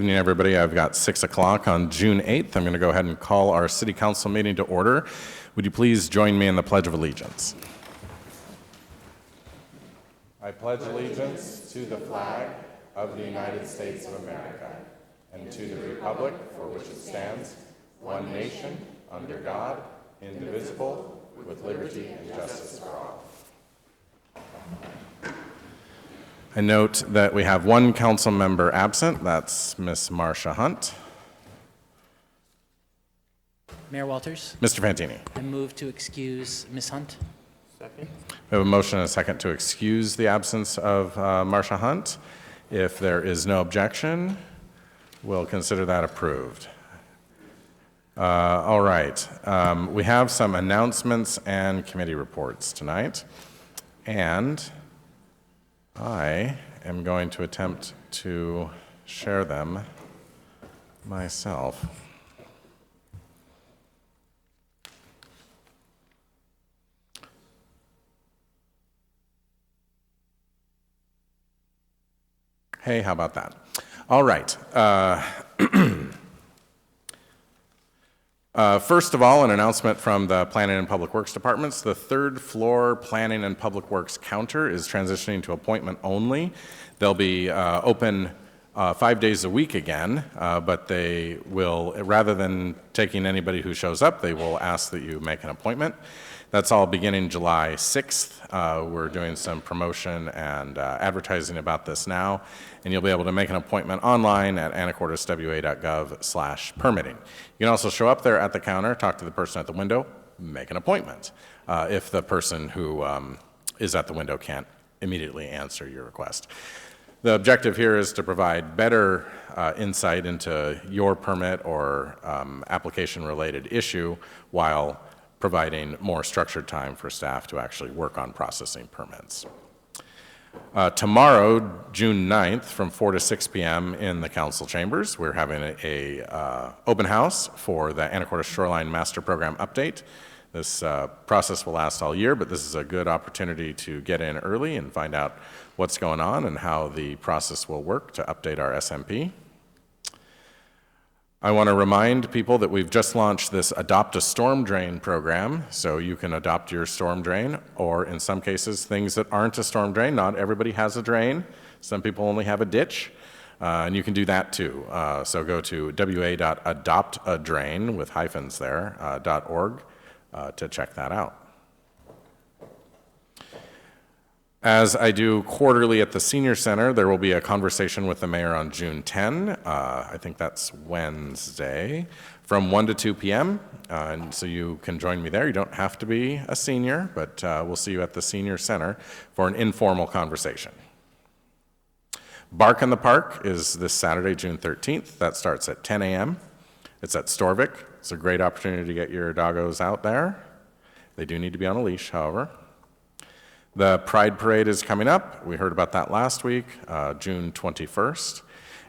Good evening, everybody. I've got 6 o'clock on June 8th. I'm going to go ahead and call our City Council meeting to order. Would you please join me in the Pledge of Allegiance? I pledge allegiance to the flag of the United States of America and to the republic for which it stands, one nation, under God, indivisible, with liberty and justice for all. I note that we have one council member absent. That's Ms. Marcia Hunt. Mayor Walters. Mr. Fantini. I move to excuse Ms. Hunt. Second. We have a motion and a second to excuse the absence of Marcia Hunt. If there is no objection, we'll consider that approved. All right. We have some announcements and committee reports tonight. And I am going to attempt to share them myself. Hey, how about that? All right. First of all, an announcement from the Planning and Public Works Departments. The third floor Planning and Public Works counter is transitioning to appointment only. They'll be open 5 days a week again, but they will, rather than taking anybody who shows up, they will ask that you make an appointment. That's all beginning July 6th. We're doing some promotion and advertising about this now, and you'll be able to make an appointment online at anacorteswa.gov/permitting. You can also show up there at the counter, talk to the person at the window, make an appointment if the person who is at the window can't immediately answer your request. The objective here is to provide better insight into your permit or application-related issue while providing more structured time for staff to actually work on processing permits. Tomorrow, June 9th, from 4 to 6 p.m. in the council chambers, we're having a open house for the Anacortes Shoreline Master Program update. This process will last all year, but this is a good opportunity to get in early and find out what's going on and how the process will work to update our SMP. I want to remind people that we've just launched this Adopt a Storm Drain program, so you can adopt your storm drain, or in some cases, things that aren't a storm drain. Not everybody has a drain. Some people only have a ditch, and you can do that too. So go to wa.adoptadrain, with hyphens there, .org, to check that out. As I do quarterly at the Senior Center, there will be a conversation with the mayor on June 10. I think that's Wednesday, from 1 to 2 p.m. And so you can join me there. You don't have to be a senior, but we'll see you at the Senior Center for an informal conversation. Bark in the Park is this Saturday, June 13th. That starts at 10 a.m. It's at Storvik. It's a great opportunity to get your doggos out there. They do need to be on a leash, however. The Pride Parade is coming up. We heard about that last week, June 21st.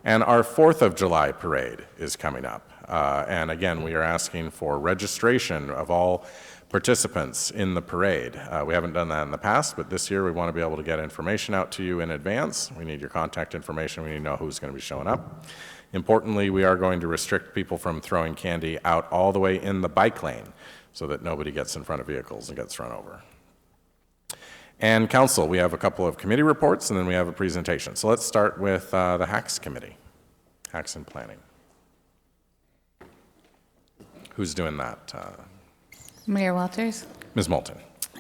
And our 4th of July parade is coming up. And again, we are asking for registration of all participants in the parade. We haven't done that in the past, but this year we want to be able to get information out to you in advance. We need your contact information. We need to know who's going to be showing up. Importantly, we are going to restrict people from throwing candy out all the way in the bike lane so that nobody gets in front of vehicles and gets run over. And council, we have a couple of committee reports, and then we have a presentation. So let's start with the HACS committee, HACS and planning. Who's doing that? Mayor Walters. Ms. Moulton.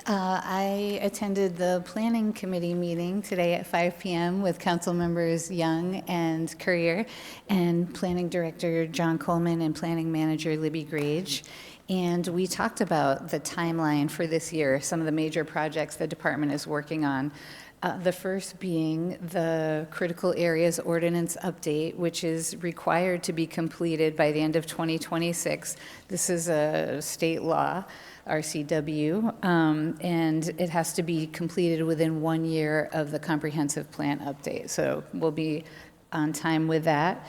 I attended the planning committee meeting today at 5 p.m. with council members Young and Courier, and planning director John Coleman and planning manager Libby Grage. And we talked about the timeline for this year, some of the major projects the department is working on. The first being the critical areas ordinance update, which is required to be completed by the end of 2026. This is a state law, RCW, and it has to be completed within 1 year of the comprehensive plan update. So we'll be on time with that.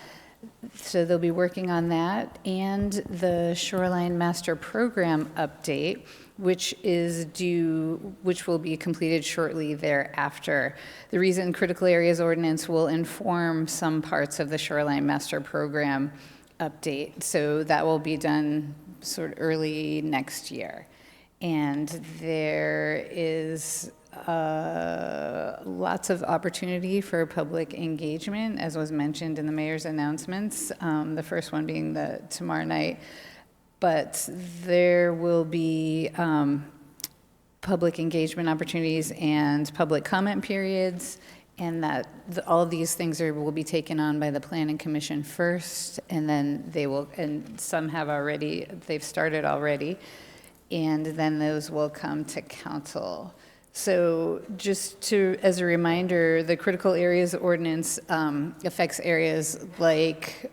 So they'll be working on that and the Shoreline Master Program update, which will be completed shortly thereafter. The reason Critical Areas Ordinance will inform some parts of the Shoreline Master Program update. So that will be done sort of early next year. And there is lots of opportunity for public engagement, as was mentioned in the mayor's announcements, the first one being tomorrow night. But there will be public engagement opportunities and public comment periods, and that all of these things will be taken on by the Planning Commission first, and then and some they've started already, and then those will come to council. So just as a reminder, the Critical Areas Ordinance affects areas like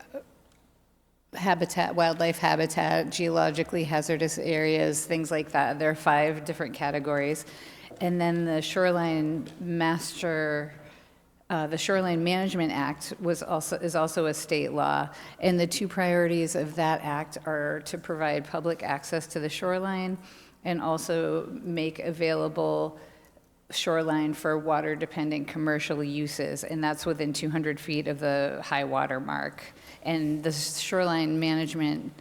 wildlife habitat, geologically hazardous areas, things like that. There are 5 different categories. And then the Shoreline Management Act is also a state law. And the 2 priorities of that act are to provide public access to the shoreline and also make available shoreline for water-dependent commercial uses, and that's within 200 feet of the high water mark. And the shoreline management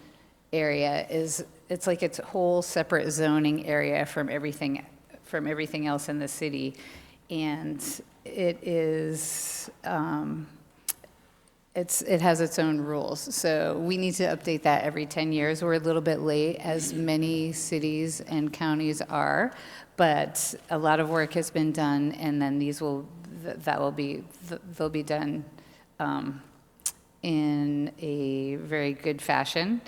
area it's like its whole separate zoning area from everything else in the city, and it has its own rules. So we need to update that every 10 years. We're a little bit late, as many cities and counties are, but a lot of work has been done, and then they'll be done in a very good fashion.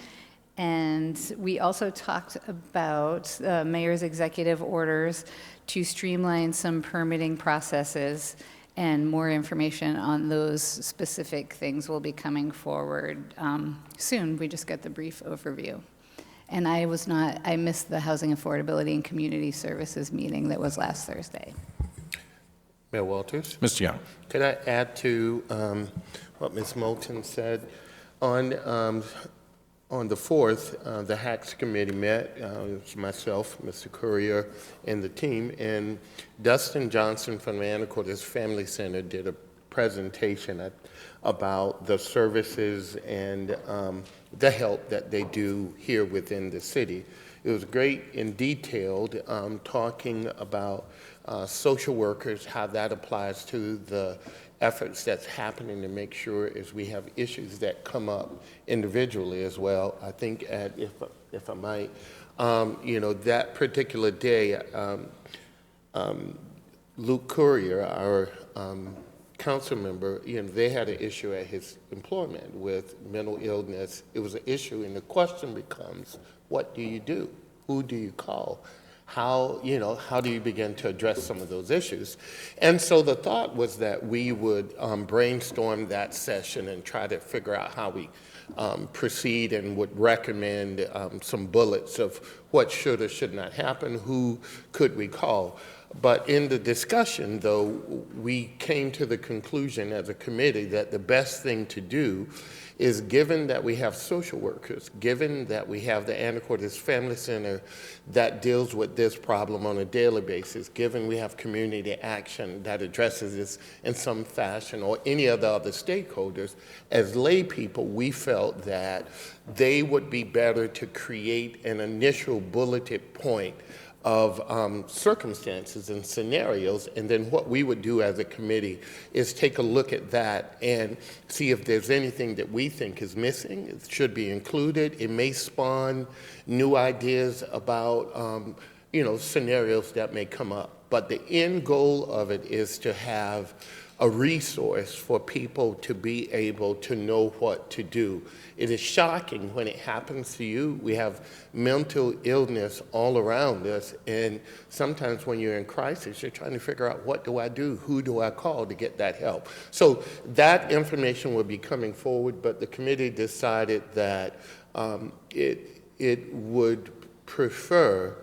And we also talked about mayor's executive orders to streamline some permitting processes, and more information on those specific things will be coming forward soon. We just got the brief overview. And I missed the Housing Affordability and Community Services meeting that was last Thursday. Mayor Walters? Mr. Young. Could I add to what Ms. Moulton said? On the 4th, the HACS committee met. It was myself, Mr. Courier, and the team. And Dustin Johnson from the Anacortes Family Center did a presentation about the services and the help that they do here within the city. It was great and detailed, talking about social workers, how that applies to the efforts that's happening to make sure as we have issues that come up individually as well. I think, if I might, that particular day, Luke Courier, our council member, they had an issue at his employment with mental illness. It was an issue, and the question becomes, what do you do? Who do you call? How do you begin to address some of those issues? And so the thought was that we would brainstorm that session and try to figure out how we proceed, and would recommend some bullets of what should or should not happen, who could we call. But in the discussion, though, we came to the conclusion as a committee that the best thing to do is, given that we have social workers, given that we have the Anacortes Family Center that deals with this problem on a daily basis, given we have community action that addresses this in some fashion, or any of the other stakeholders, as lay people, we felt that they would be better to create an initial bulleted point of circumstances and scenarios, and then what we would do as a committee is take a look at that and see if there's anything that we think is missing. It should be included. It may spawn new ideas about scenarios that may come up, but the end goal of it is to have a resource for people to be able to know what to do. It is shocking when it happens to you. We have mental illness all around us, and sometimes when you're in crisis, you're trying to figure out, what do I do? Who do I call to get that help? So that information will be coming forward, but the committee decided that it would prefer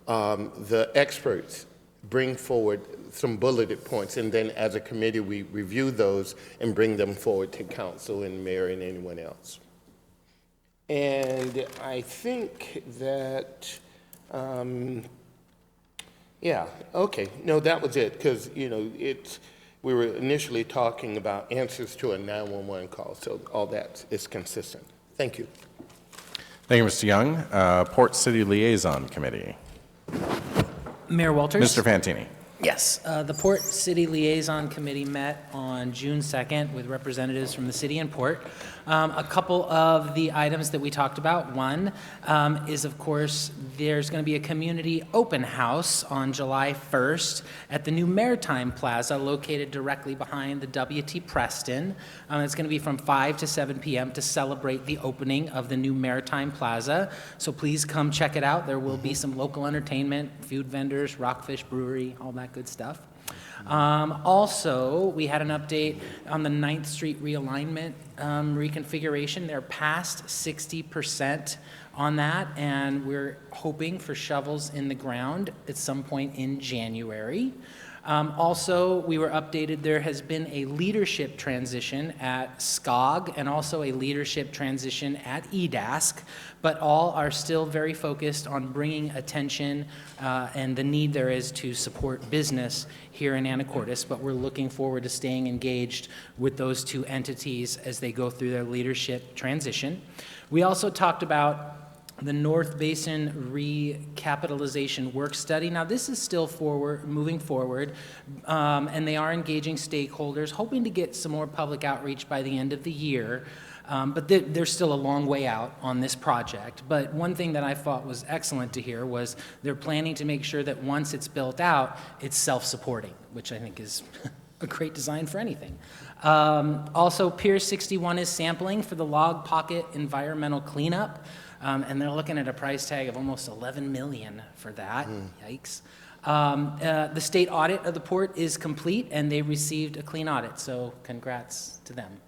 the experts bring forward some bulleted points, and then as a committee, we review those and bring them forward to council and mayor and anyone else. And I think that, yeah, okay, no, that was it, because, you know, we were initially talking about answers to a 911 call, so all that is consistent. Thank you. Thank you, Mr. Young. Port City Liaison Committee. Mayor Walters? Mr. Fantini. Yes, the Port City Liaison Committee met on June 2nd with representatives from the city and Port. A couple of the items that we talked about. One is, of course, there's going to be a community open house on July 1st at the new Maritime Plaza located directly behind the W.T. Preston. It's going to be from 5 to 7 p.m. to celebrate the opening of the new Maritime Plaza. So please come check it out. There will be some local entertainment, food vendors, Rockfish Brewery, all that good stuff. Also, we had an update on the 9th Street realignment reconfiguration. They're past 60% on that, and we're hoping for shovels in the ground at some point in January. Also, we were updated, there has been a leadership transition at SCOG and also a leadership transition at EDASC, but all are still very focused on bringing attention and the need there is to support business here in Anacortes, but we're looking forward to staying engaged with those two entities as they go through their leadership transition. We also talked about the North Basin recapitalization work study. Now, this is still moving forward, and they are engaging stakeholders, hoping to get some more public outreach by the end of the year. But they're still a long way out on this project. But one thing that I thought was excellent to hear was they're planning to make sure that once it's built out, it's self-supporting, which I think is a great design for anything. Also, Pier 61 is sampling for the Log Pocket environmental cleanup. And they're looking at a price tag of almost $11 million for that. Yikes. The state audit of the port is complete, and they received a clean audit, so congrats to them.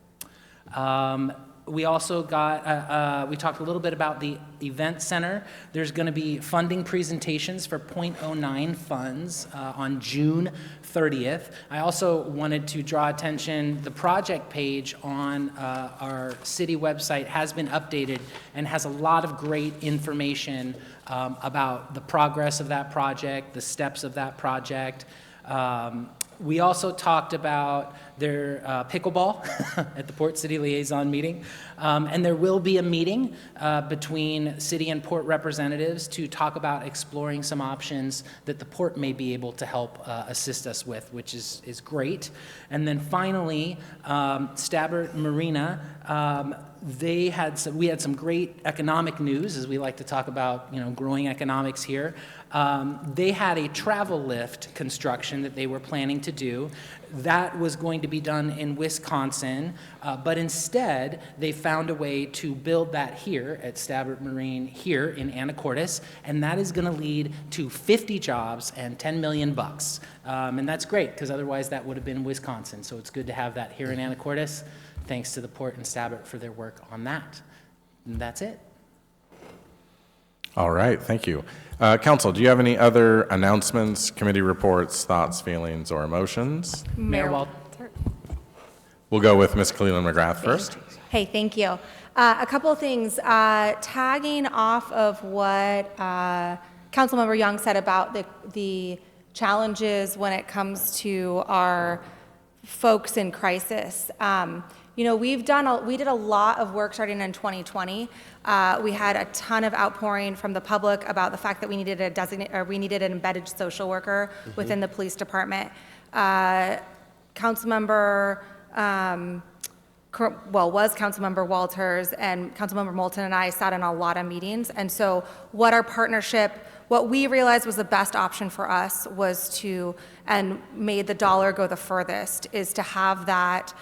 We also got, we talked a little bit about the event center. There's going to be funding presentations for .09 funds on June 30th. I also wanted to draw attention, the project page on our city website has been updated and has a lot of great information about the progress of that project, the steps of that project. We also talked about their pickleball at the Port City Liaison meeting. And there will be a meeting between city and port representatives to talk about exploring some options that the port may be able to help assist us with, which is great. And then finally, Stabbert Marina, we had some great economic news, as we like to talk about, growing economics here. They had a travel lift construction that they were planning to do. That was going to be done in Wisconsin, but instead they found a way to build that here at Stabbert Marine here in Anacortes, and that is going to lead to 50 jobs and $10 million. And that's great, because otherwise that would have been Wisconsin. So it's good to have that here in Anacortes. Thanks to the port and Stabbert for their work on that. And that's it. All right, thank you. Council, do you have any other announcements, committee reports, thoughts, feelings, or emotions? Mayor Walters. We'll go with Ms. Cleland McGrath first. Hey, thank you. A couple of things. Tagging off of what Councilmember Young said about the challenges when it comes to our folks in crisis. We did a lot of work starting in 2020. We had a ton of outpouring from the public about the fact that we needed an embedded social worker within the police department. Councilmember Walters and Councilmember Moulton and I sat in a lot of meetings. And so what we realized was the best option for us was and made the dollar go the furthest, is to have that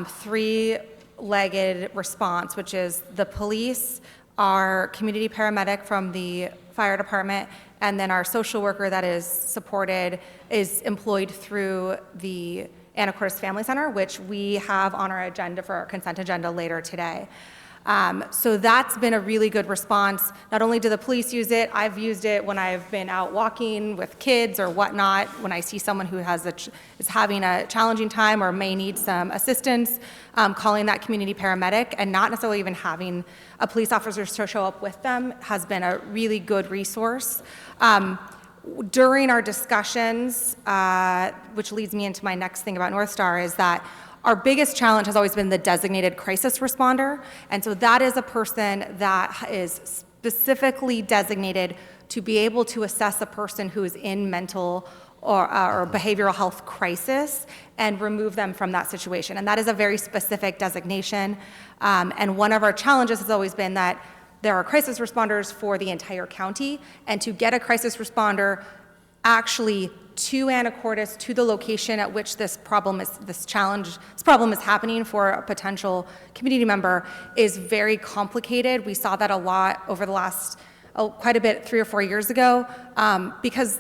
three-legged response, which is the police, our community paramedic from the fire department, and then our social worker that is employed through the Anacortes Family Center, which we have on our agenda for our consent agenda later today. So that's been a really good response. Not only do the police use it, I've used it when I've been out walking with kids or whatnot, when I see someone who is having a challenging time or may need some assistance, calling that community paramedic and not necessarily even having a police officer to show up with them has been a really good resource. During our discussions, which leads me into my next thing about North Star, is that our biggest challenge has always been the designated crisis responder. And so that is a person that is specifically designated to be able to assess a person who is in mental or behavioral health crisis and remove them from that situation. And that is a very specific designation. And one of our challenges has always been that there are crisis responders for the entire county, and to get a crisis responder actually to Anacortes, to the location at which this problem is happening for a potential community member is very complicated. We saw that a lot over the last, quite a bit, 3 or 4 years ago, because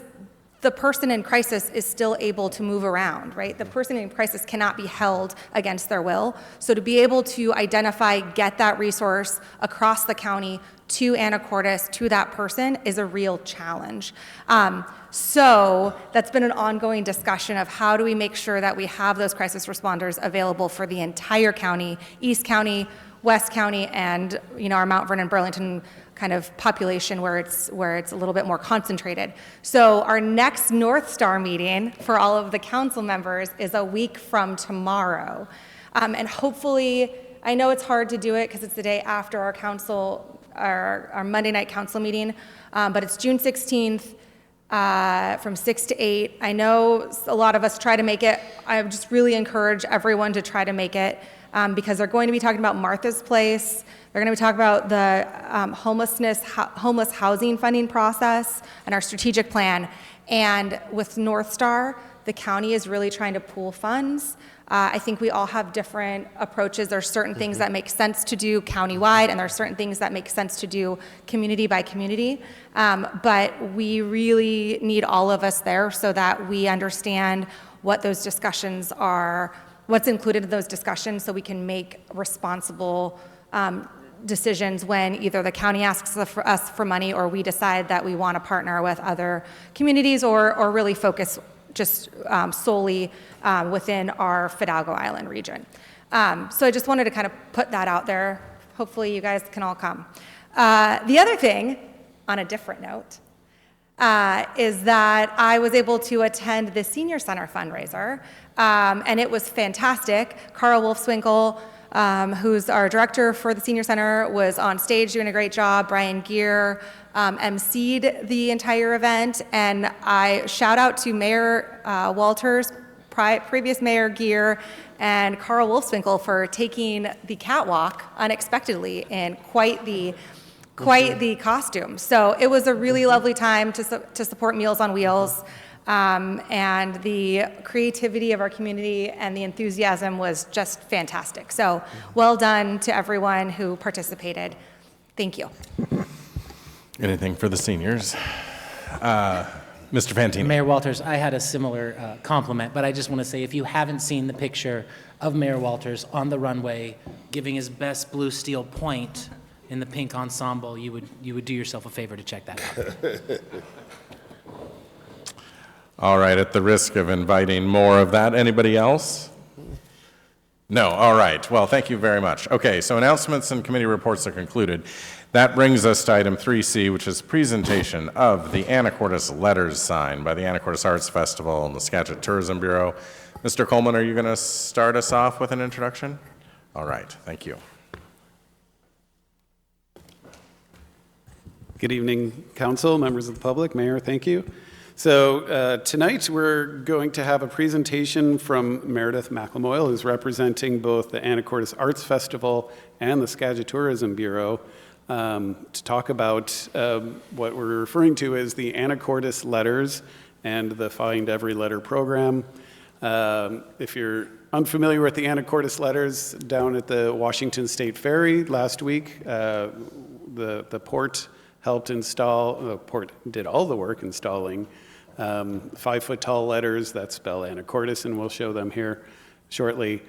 the person in crisis is still able to move around, right? The person in crisis cannot be held against their will. So to be able to identify, get that resource across the county to Anacortes, to that person, is a real challenge. So that's been an ongoing discussion of how do we make sure that we have those crisis responders available for the entire county, East County, West County, and our Mount Vernon, Burlington kind of population where it's a little bit more concentrated. So our next North Star meeting for all of the council members is a week from tomorrow. And hopefully, I know it's hard to do it because it's the day after our Monday night council meeting, but it's June 16th from 6 to 8. I know a lot of us try to make it. I just really encourage everyone to try to make it because they're going to be talking about Martha's Place. They're going to be talking about the homeless housing funding process and our strategic plan. And with North Star, the county is really trying to pool funds. I think we all have different approaches. There are certain things that make sense to do countywide, and there are certain things that make sense to do community by community. But we really need all of us there so that we understand what those discussions are, what's included in those discussions, so we can make responsible decisions when either the county asks us for money or we decide that we want to partner with other communities or really focus just solely within our Fidalgo Island region. So I just wanted to kind of put that out there. Hopefully you guys can all come. The other thing, on a different note, is that I was able to attend the Senior Center fundraiser, and it was fantastic. Carl Wolfswinkel, who's our director for the Senior Center, was on stage doing a great job. Brian Gear emceed the entire event, and I shout out to Mayor Walters, previous Mayor Gear, and Carl Wolfswinkel for taking the catwalk unexpectedly in quite the costume. So it was a really lovely time to support Meals on Wheels. And the creativity of our community and the enthusiasm was just fantastic. So well done to everyone who participated. Thank you. Anything for the seniors? Mr. Fantini. Mayor Walters, I had a similar compliment, but I just want to say if you haven't seen the picture of Mayor Walters on the runway giving his best blue steel point in the pink ensemble, you would do yourself a favor to check that out. All right, at the risk of inviting more of that, anybody else? No, all right. Well, thank you very much. Okay, so announcements and committee reports are concluded. That brings us to item 3C, which is presentation of the Anacortes Letters sign by the Anacortes Arts Festival and the Skagit Tourism Bureau. Mr. Coleman, are you going to start us off with an introduction? All right, thank you. Good evening, council, members of the public, mayor, thank you. So tonight we're going to have a presentation from Meredith McLemoyle, who's representing both the Anacortes Arts Festival and the Skagit Tourism Bureau, to talk about what we're referring to as the Anacortes Letters and the Find Every Letter program. If you're unfamiliar with the Anacortes Letters, down at the Washington State Ferry last week, the port helped install, the port did all the work installing 5-foot tall letters that spell Anacortes, and we'll show them here shortly.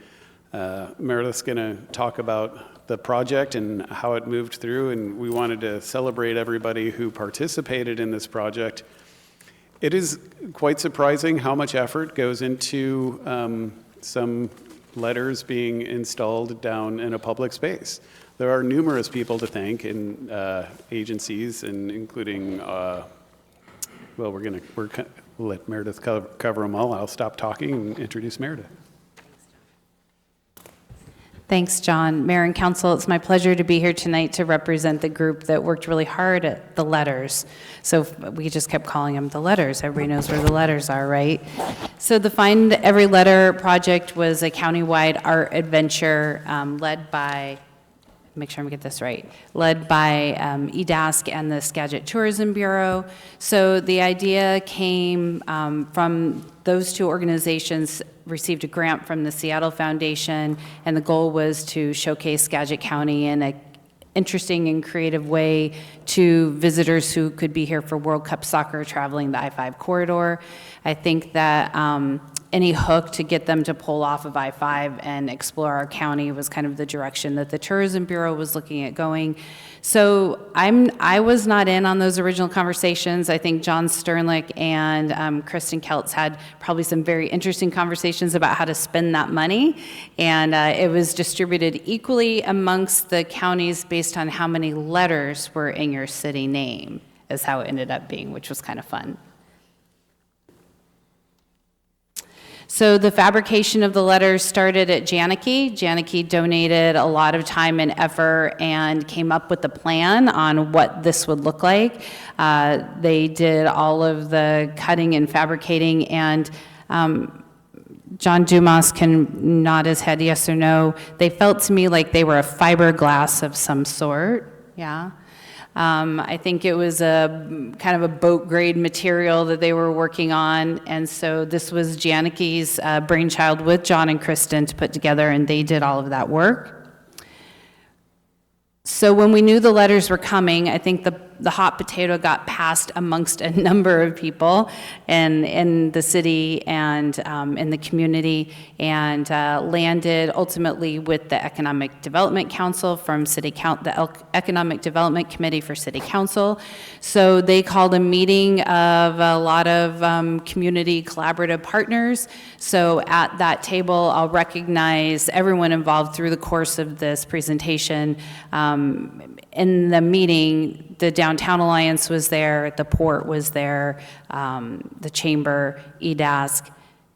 Meredith's going to talk about the project and how it moved through, and we wanted to celebrate everybody who participated in this project. It is quite surprising how much effort goes into some letters being installed down in a public space. There are numerous people to thank in agencies, and including, well, we'll let Meredith cover them all. I'll stop talking and introduce Meredith. Thanks, John. Mayor and Council, it's my pleasure to be here tonight to represent the group that worked really hard at the letters. So we just kept calling them the letters. Everybody knows where the letters are, right? So the Find Every Letter project was a countywide art adventure led by, make sure I'm get this right, led by EDASC and the Skagit Tourism Bureau. So the idea came from those two organizations received a grant from the Seattle Foundation, and the goal was to showcase Skagit County in an interesting and creative way to visitors who could be here for World Cup soccer traveling the I-5 corridor. I think that any hook to get them to pull off of I-5 and explore our county was kind of the direction that the Tourism Bureau was looking at going. So I was not in on those original conversations. I think John Sternlick and Kristen Keltz had probably some very interesting conversations about how to spend that money, and it was distributed equally amongst the counties based on how many letters were in your city name, is how it ended up being, which was kind of fun. So the fabrication of the letters started at Janicki. Janicki donated a lot of time and effort and came up with a plan on what this would look like. They did all of the cutting and fabricating, and John Dumas can nod his head yes or no. They felt to me like they were a fiberglass of some sort, yeah. I think it was a kind of a boat grade material that they were working on, and so this was Janicki's brainchild with John and Kristen to put together, and they did all of that work. So when we knew the letters were coming, I think the hot potato got passed amongst a number of people in the city and in the community, and landed ultimately with the Economic Development Council from the Economic Development Committee for City Council. So they called a meeting of a lot of community collaborative partners. So at that table, I'll recognize everyone involved through the course of this presentation. In the meeting, the Downtown Alliance was there, the Port was there, the Chamber, EDASC,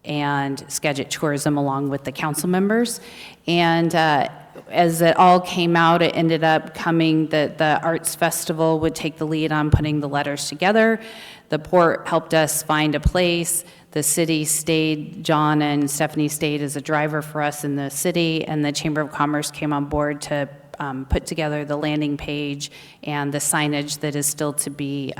and Skagit Tourism, along with the council members. And as it all came out, it ended up coming that the Arts Festival would take the lead on putting the letters together. The Port helped us find a place. The city stayed, John and Stephanie stayed as a driver for us in the city, and the Chamber of Commerce came on board to put together the landing page and the signage that is still to be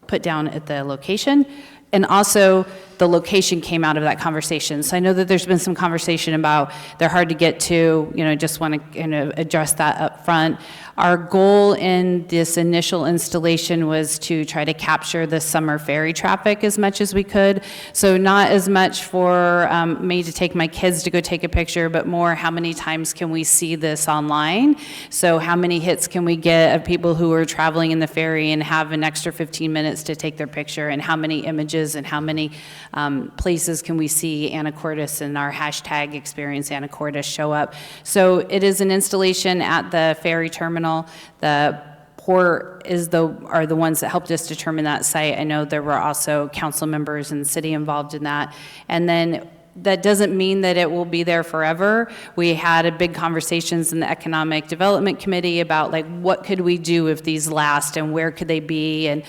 put down at the location. And also, the location came out of that conversation. So I know that there's been some conversation about they're hard to get to, just want to address that up front. Our goal in this initial installation was to try to capture the summer ferry traffic as much as we could. So not as much for me to take my kids to go take a picture, but more how many times can we see this online? So how many hits can we get of people who are traveling in the ferry and have an extra 15 minutes to take their picture, and how many images and how many places can we see Anacortes and our hashtag experience Anacortes show up. So it is an installation at the ferry terminal. The Port are the ones that helped us determine that site. I know there were also council members and city involved in that. And then that doesn't mean that it will be there forever. We had a big conversations in the Economic Development Committee about what could we do if these last, and where could they be, and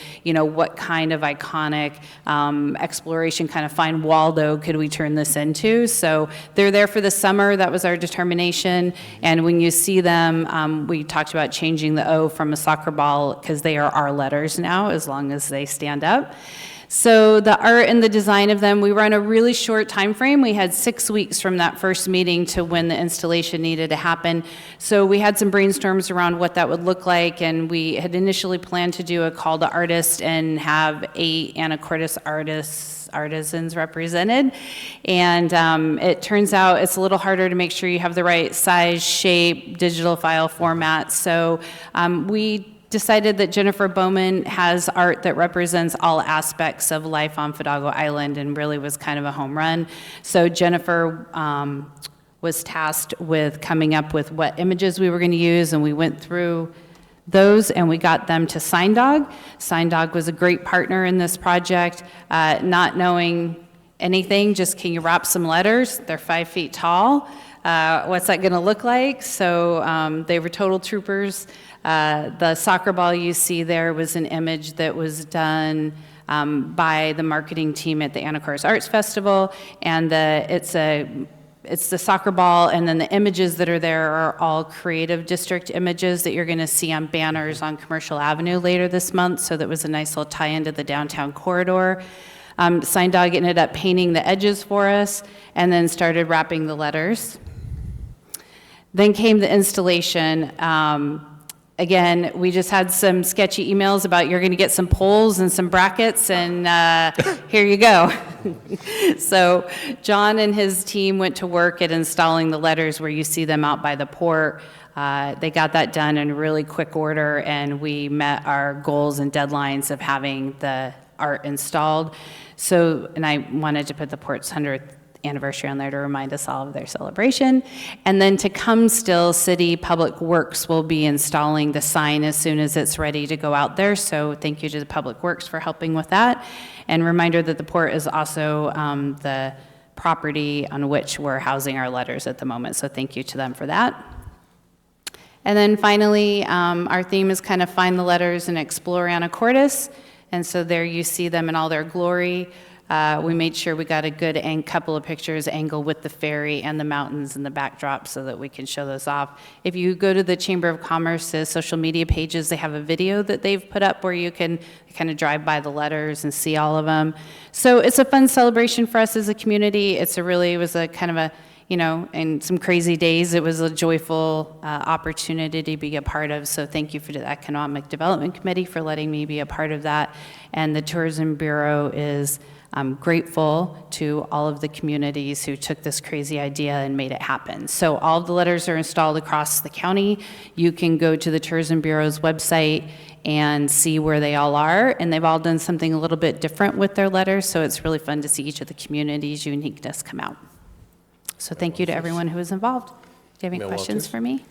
what kind of iconic exploration, kind of find Waldo could we turn this into. So they're there for the summer. That was our determination. And when you see them, we talked about changing the O from a soccer ball, because they are our letters now, as long as they stand up. So the art and the design of them, we were on a really short time frame. We had 6 weeks from that first meeting to when the installation needed to happen. So we had some brainstorms around what that would look like, and we had initially planned to do a call to artists and have 8 Anacortes artisans represented. And it turns out it's a little harder to make sure you have the right size, shape, digital file format. So we decided that Jennifer Bowman has art that represents all aspects of life on Fidalgo Island and really was kind of a home run. So Jennifer was tasked with coming up with what images we were going to use, and we went through those and we got them to SignDog. SignDog was a great partner in this project, not knowing anything, just can you wrap some letters? They're 5 feet tall. What's that going to look like? So they were total troopers. The soccer ball you see there was an image that was done by the marketing team at the Anacortes Arts Festival, and it's the soccer ball, and then the images that are there are all creative district images that you're going to see on banners on Commercial Avenue later this month, so that was a nice little tie into the downtown corridor. SignDog ended up painting the edges for us and then started wrapping the letters. Then came the installation. Again, we just had some sketchy emails about you're going to get some poles and some brackets, and here you go. So John and his team went to work at installing the letters where you see them out by the port. They got that done in really quick order, and we met our goals and deadlines of having the art installed. So, and I wanted to put the port's 100th anniversary on there to remind us all of their celebration. And then to come still, City Public Works will be installing the sign as soon as it's ready to go out there. So thank you to the Public Works for helping with that. And reminder that the port is also the property on which we're housing our letters at the moment. So thank you to them for that. And then finally, our theme is kind of find the letters and explore Anacortes. And so there you see them in all their glory. We made sure we got a good couple of pictures angle with the ferry and the mountains in the backdrop so that we can show those off. If you go to the Chamber of Commerce's social media pages, they have a video that they've put up where you can kind of drive by the letters and see all of them. So it's a fun celebration for us as a community. It was a kind of a, in some crazy days, it was a joyful opportunity to be a part of. So thank you for the Economic Development Committee for letting me be a part of that. And the Tourism Bureau is grateful to all of the communities who took this crazy idea and made it happen. So all of the letters are installed across the county. You can go to the Tourism Bureau's website and see where they all are, and they've all done something a little bit different with their letters, so it's really fun to see each of the communities' uniqueness come out. So thank you to everyone who was involved. Do you have any questions for me?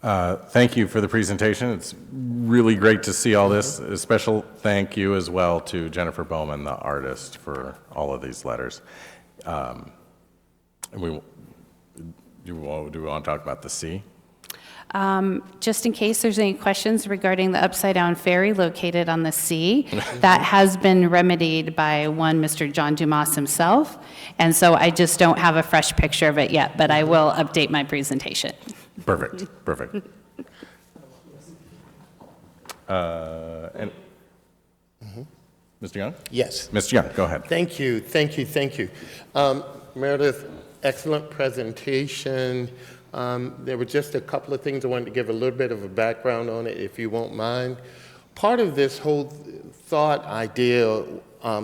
Thank you for the presentation. It's really great to see all this. A special thank you as well to Jennifer Bowman, the artist, for all of these letters. And do we want to talk about the sea? Just in case there's any questions regarding the upside-down ferry located on the sea, that has been remedied by one Mr. John Dumas himself, and so I just don't have a fresh picture of it yet, but I will update my presentation. Perfect. And Mr. Young? Yes. Mr. Young, go ahead. Thank you. Meredith, excellent presentation. There were just a couple of things I wanted to give a little bit of a background on it, if you won't mind. Part of this whole thought idea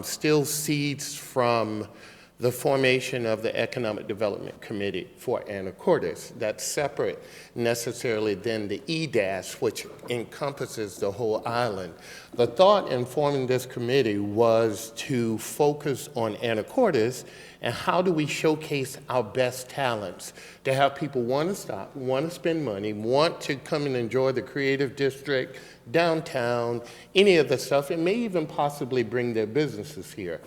still seeds from the formation of the Economic Development Committee for Anacortes. That's separate necessarily than the EDAS, which encompasses the whole island. The thought in forming this committee was to focus on Anacortes and how do we showcase our best talents, to have people want to stop, want to spend money, want to come and enjoy the creative district, downtown, any of the stuff, and may even possibly bring their businesses here.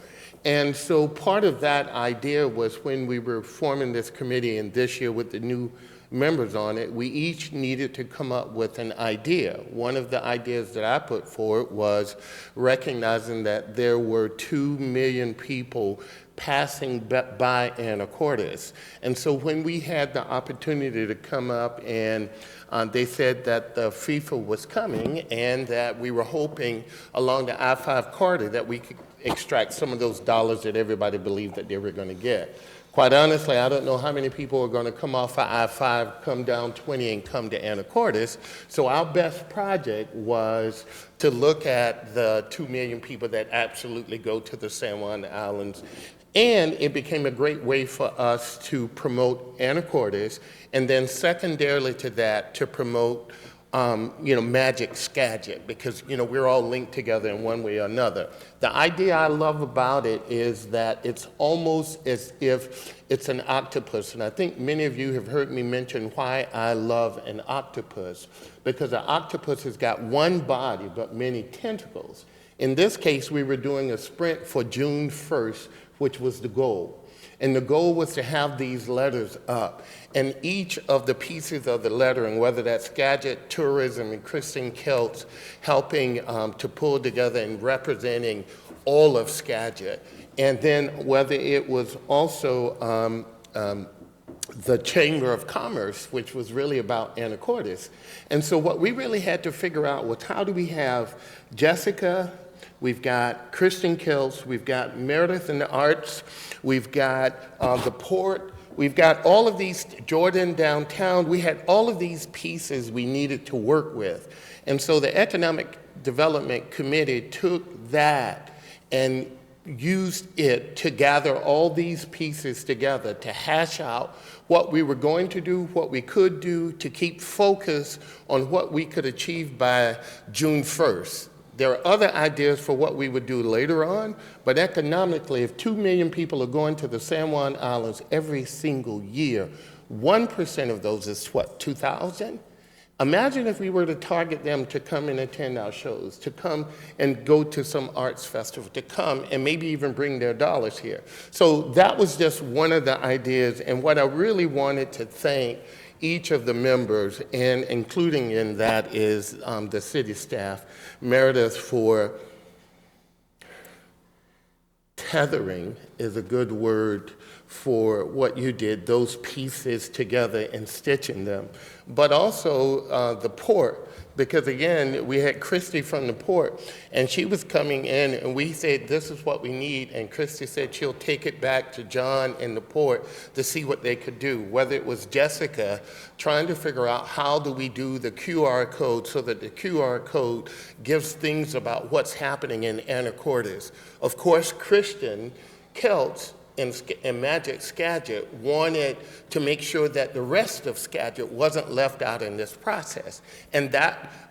And so part of that idea was when we were forming this committee, and this year with the new members on it, we each needed to come up with an idea. One of the ideas that I put forward was recognizing that there were 2 million people passing by Anacortes. And so when we had the opportunity to come up and they said that the FIFA was coming and that we were hoping along the I-5 corridor that we could extract some of those dollars that everybody believed that they were going to get. Quite honestly, I don't know how many people are going to come off of I-5, come down 20, and come to Anacortes. So our best project was to look at the 2 million people that absolutely go to the San Juan Islands. And it became a great way for us to promote Anacortes, and then secondarily to that, to promote Magic Skagit, because, we're all linked together in one way or another. The idea I love about it is that it's almost as if it's an octopus, and I think many of you have heard me mention why I love an octopus, because an octopus has got one body but many tentacles. In this case, we were doing a sprint for June 1st, which was the goal. And the goal was to have these letters up. And each of the pieces of the lettering, whether that's Skagit, tourism, and Christian Celts, helping to pull together and representing all of Skagit. And then whether it was also the Chamber of Commerce, which was really about Anacortes. And so what we really had to figure out was, how do we have Jessica, we've got Christian Celts, we've got Meredith in the arts, we've got the port, we've got all of these, Jordan downtown, we had all of these pieces we needed to work with. And so the Economic Development Committee took that and used it to gather all these pieces together to hash out what we were going to do, what we could do, to keep focus on what we could achieve by June 1st. There are other ideas for what we would do later on, but economically, if 2 million people are going to the San Juan Islands every single year, 1% of those is what, 2,000? Imagine if we were to target them to come and attend our shows, to come and go to some arts festival, to come and maybe even bring their dollars here. So that was just one of the ideas, and what I really wanted to thank each of the members, and including in that is the city staff, Meredith, for tethering is a good word for what you did, those pieces together and stitching them. But also the port, because again, we had Christy from the port, and she was coming in, and we said, this is what we need, and Christy said she'll take it back to John and the port to see what they could do, whether it was Jessica trying to figure out how do we do the QR code so that the QR code gives things about what's happening in Anacortes. Of course, Christian Celts and Magic Skagit wanted to make sure that the rest of Skagit wasn't left out in this process. And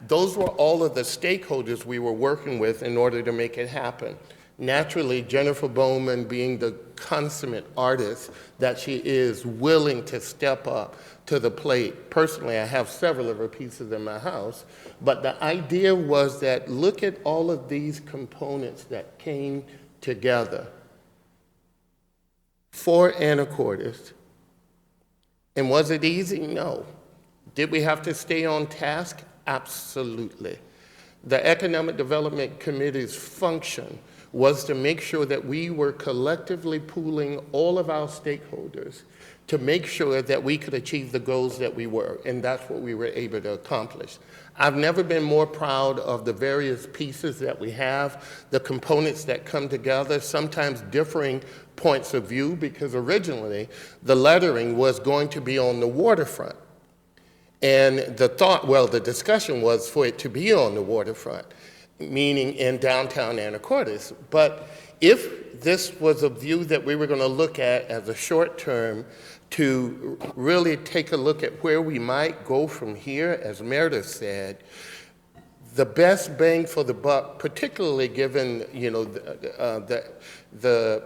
those were all of the stakeholders we were working with in order to make it happen. Naturally, Jennifer Bowman, being the consummate artist that she is, willing to step up to the plate. Personally, I have several of her pieces in my house, but the idea was that look at all of these components that came together for Anacortes. And was it easy? No. Did we have to stay on task? Absolutely. The Economic Development Committee's function was to make sure that we were collectively pooling all of our stakeholders to make sure that we could achieve the goals that we were, and that's what we were able to accomplish. I've never been more proud of the various pieces that we have, the components that come together, sometimes differing points of view, because originally the lettering was going to be on the waterfront. And the discussion was for it to be on the waterfront, meaning in downtown Anacortes. But if this was a view that we were going to look at as a short term to really take a look at where we might go from here, as Meredith said, the best bang for the buck, particularly given the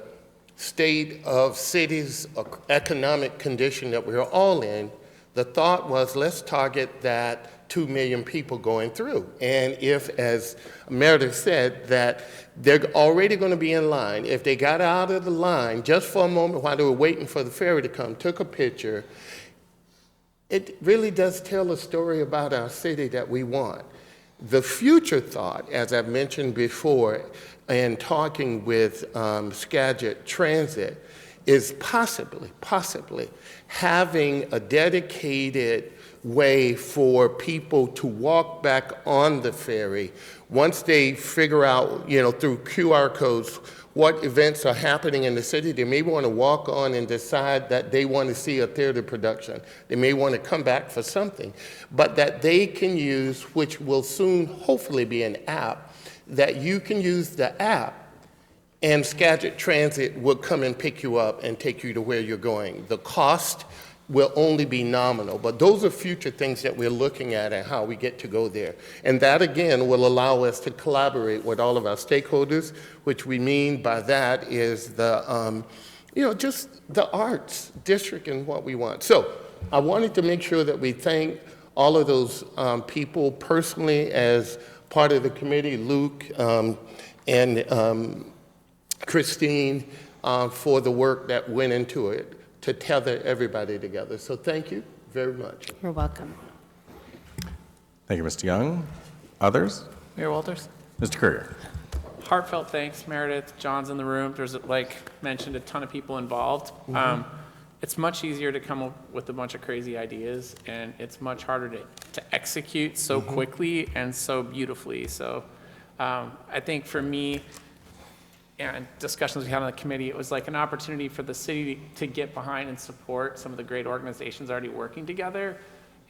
state of cities' economic condition that we're all in, the thought was, let's target that 2 million people going through. And if, as Meredith said, that they're already going to be in line, if they got out of the line just for a moment while they were waiting for the ferry to come, took a picture, it really does tell a story about our city that we want. The future thought, as I've mentioned before, and talking with Skagit Transit, is possibly having a dedicated way for people to walk back on the ferry once they figure out, through QR codes, what events are happening in the city. They may want to walk on and decide that they want to see a theater production. They may want to come back for something, but that they can use, which will soon hopefully be an app, that you can use the app and Skagit Transit will come and pick you up and take you to where you're going. The cost will only be nominal, but those are future things that we're looking at and how we get to go there. And that, again, will allow us to collaborate with all of our stakeholders, which we mean by that is the, just the arts district and what we want. So I wanted to make sure that we thank all of those people personally as part of the committee, Luke and Christine, for the work that went into it to tether everybody together. So thank you very much. You're welcome. Thank you, Mr. Young. Others? Mayor Walters? Mr. Courier. Heartfelt thanks, Meredith. John's in the room. There's, like mentioned, a ton of people involved. It's much easier to come up with a bunch of crazy ideas, and it's much harder to execute so quickly and so beautifully. So I think for me, and discussions we had on the committee, it was like an opportunity for the city to get behind and support some of the great organizations already working together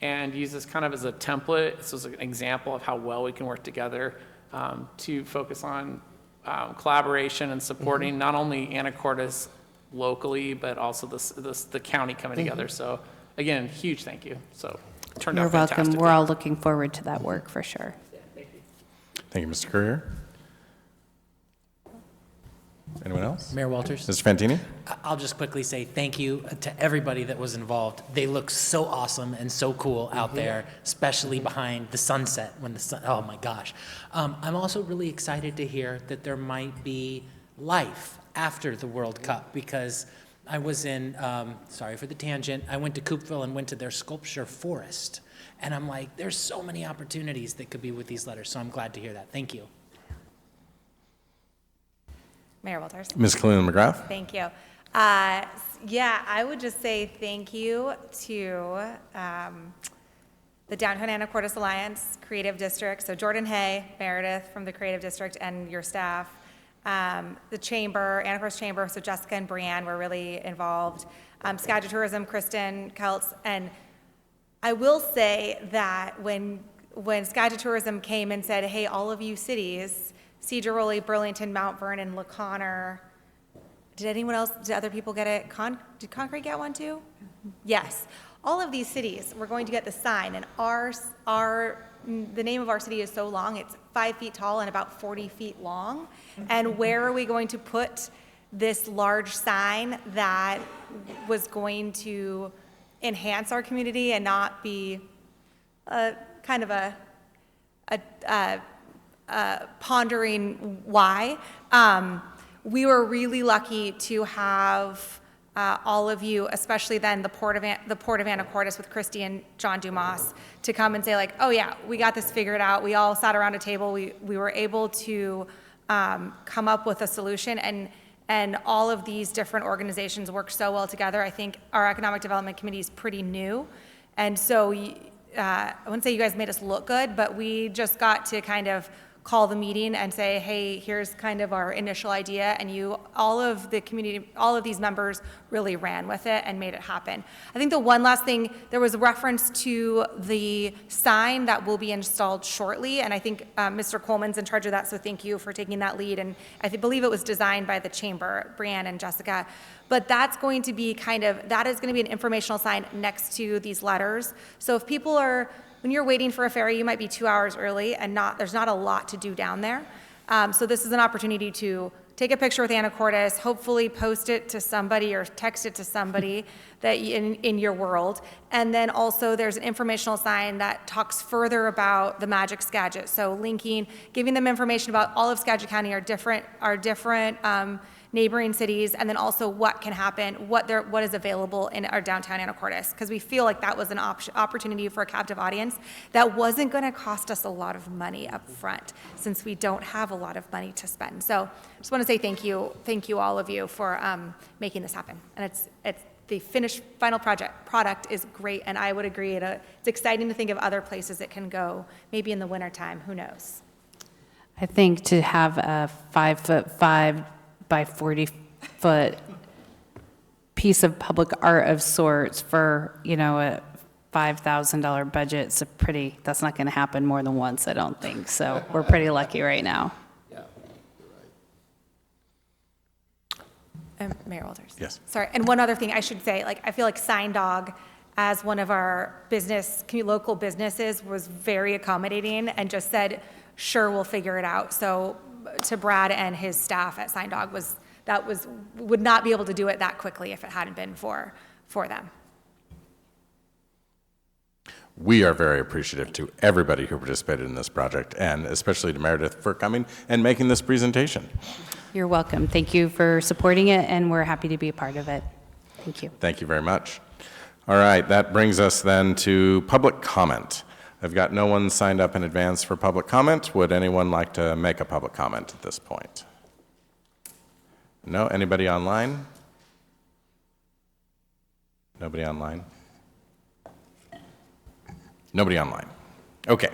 and use this kind of as a template. This was an example of how well we can work together to focus on collaboration and supporting not only Anacortes locally, but also the county coming together. So again, huge thank you. So it turned You're out fantastic. welcome. We're all looking forward to that work for sure. Thank you, Mr. Courier. Anyone else? Mayor Walters? Mr. Fantini? I'll just quickly say thank you to everybody that was involved. They look so awesome and so cool out there, especially behind the sunset when the sun, oh my gosh. I'm also really excited to hear that there might be life after the World Cup because I was in, sorry for the tangent, I went to Coupeville and went to their sculpture forest. And I'm like, there's so many opportunities that could be with these letters, so I'm glad to hear that. Thank you. Mayor Walters. Ms. Kalina McGrath? Thank you. Yeah, I would just say thank you to the Downtown Anacortes Alliance Creative District, so Jordan Hay, Meredith from the Creative District, and your staff. The Chamber, Anacortes Chamber, so Jessica and Brianne were really involved. Skagit Tourism, Kristen, Keltz, and I will say that when Skagit Tourism came and said, hey, all of you cities, Cedar Rowley, Burlington, Mount Vernon, LaConner. Did anyone else, did other people get it? Did Concrete get one too? Yes. All of these cities, we're going to get the sign, and the name of our city is so long, it's 5 feet tall and about 40 feet long. And where are we going to put this large sign that was going to enhance our community and not be kind of a pondering why. We were really lucky to have all of you, especially then the Port of Anacortes with Christy and John Dumas, to come and say like, oh yeah, we got this figured out. We all sat around a table. We were able to come up with a solution, and all of these different organizations work so well together. I think our Economic Development Committee is pretty new, and so I wouldn't say you guys made us look good, but we just got to kind of call the meeting and say, hey, here's kind of our initial idea, and all of the community, all of these members really ran with it and made it happen. I think the one last thing, there was a reference to the sign that will be installed shortly, and I think Mr. Coleman's in charge of that, so thank you for taking that lead, and I believe it was designed by the Chamber, Brianne and Jessica, but that's going to be that is going to be an informational sign next to these letters. So if people are, when you're waiting for a ferry, you might be 2 hours early and there's not a lot to do down there. So this is an opportunity to take a picture with Anacortes, hopefully post it to somebody or text it to somebody that in your world. And then also there's an informational sign that talks further about the Magic Skagit. So linking, giving them information about all of Skagit County, our different neighboring cities, and then also what can happen, what is available in our downtown Anacortes, because we feel like that was an opportunity for a captive audience that wasn't going to cost us a lot of money up front, since we don't have a lot of money to spend. So I just want to say thank you all of you for making this happen. And it's the final product is great, and I would agree. It's exciting to think of other places it can go, maybe in the wintertime, who knows? I think to have a 5'5" by 40-foot piece of public art of sorts for, a $5,000 budget, that's not going to happen more than once, I don't think. So we're pretty lucky right now. Mayor Walters. Yes. Sorry, and one other thing I should say, I feel like Sign Dog, as one of our local businesses, was very accommodating and just said, sure, we'll figure it out. So to Brad and his staff at Sign Dog, would not be able to do it that quickly if it hadn't been for them. We are very appreciative to everybody who participated in this project, and especially to Meredith for coming and making this presentation. You're welcome. Thank you for supporting it, and we're happy to be a part of it. Thank you. Thank you very much. All right, that brings us then to public comment. I've got no one signed up in advance for public comment. Would anyone like to make a public comment at this point? No? Anybody online? Nobody online? Nobody online. Okay.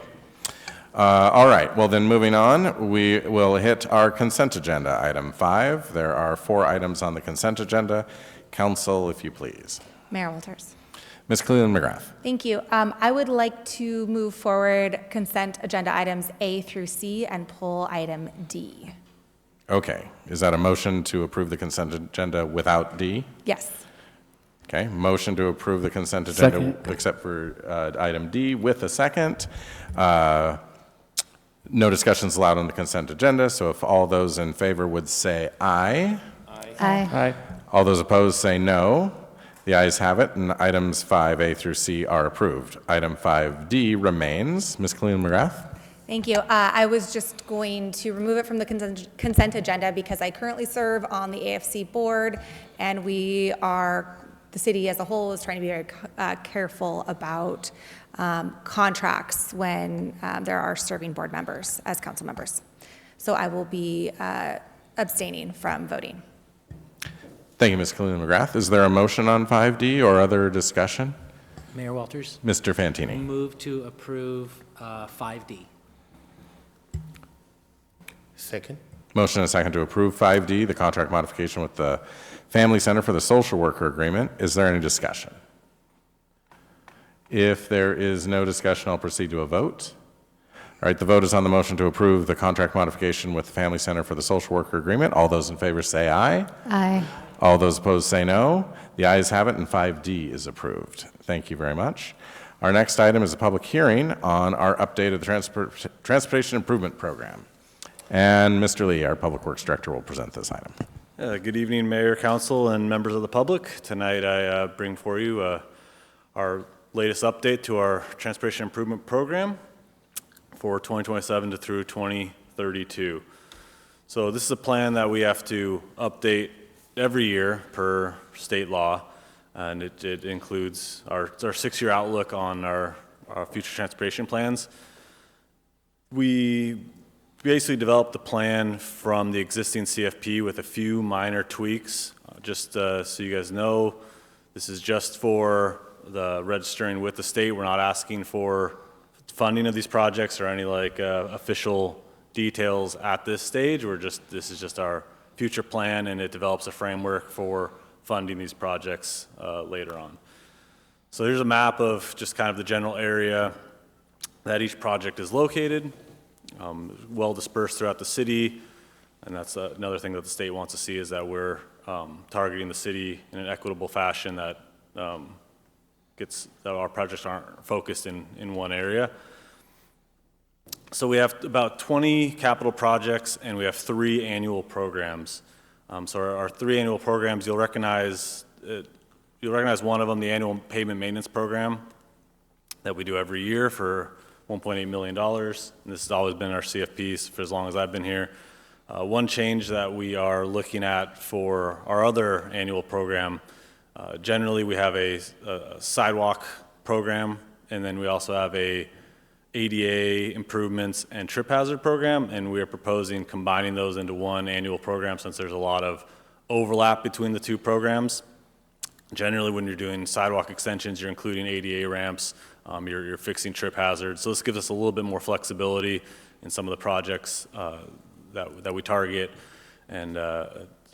All right, well then moving on, we will hit our consent agenda, item 5. There are 4 items on the consent agenda. Council, if you please. Mayor Walters. Ms. Cleland McGrath. Thank you. I would like to move forward consent agenda items A through C and pull item D. Okay, is that a motion to approve the consent agenda without D? Yes. Okay, motion to approve the consent agenda Second. except for item D with a second. No discussions allowed on the consent agenda, so if all those in favor would say aye. Aye. All those opposed say no. The ayes have it, and items 5A through C are approved. Item 5D remains. Ms. Cleland McGrath? Thank you. I was just going to remove it from the consent agenda because I currently serve on the AFC board, and the city as a whole is trying to be very careful about contracts when there are serving board members as council members. So I will be abstaining from voting. Thank you, Ms. Cleland McGrath. Is there a motion on 5D or other discussion? Mayor Walters, Mr. Fantini. move to approve 5D. Second? Motion and a second to approve 5D, the contract modification with the Family Center for the Social Worker Agreement. Is there any discussion? If there is no discussion, I'll proceed to a vote. All right, the vote is on the motion to approve the contract modification with the Family Center for the Social Worker Agreement. All those in favor say aye. Aye. All those opposed say no. The ayes have it, and 5D is approved. Thank you very much. Our next item is a public hearing on our update of the Transportation Improvement Program. And Mr. Lee, our Public Works Director, will present this item. Good evening, Mayor, Council, and members of the public. Tonight I bring for you our latest update to our Transportation Improvement Program for 2027 to through 2032. So this is a plan that we have to update every year per state law, and it includes our 6-year outlook on our future transportation plans. We basically developed the plan from the existing CFP with a few minor tweaks. Just so you guys know, this is just for the registering with the state. We're not asking for funding of these projects or any official details at this stage. This is just our future plan, and it develops a framework for funding these projects later on. So here's a map of just kind of the general area that each project is located, well dispersed throughout the city, and that's another thing that the state wants to see, is that we're targeting the city in an equitable fashion that that our projects aren't focused in one area. So we have about 20 capital projects, and we have 3 annual programs. So our 3 annual programs, you'll recognize one of them, the annual pavement maintenance program that we do every year for $1.8 million. And this has always been our CFPs for as long as I've been here. One change that we are looking at for our other annual program, generally we have a sidewalk program, and then we also have a ADA improvements and trip hazard program, and we are proposing combining those into one annual program since there's a lot of overlap between the two programs. Generally, when you're doing sidewalk extensions, you're including ADA ramps, you're fixing trip hazards. So this gives us a little bit more flexibility in some of the projects that we target, and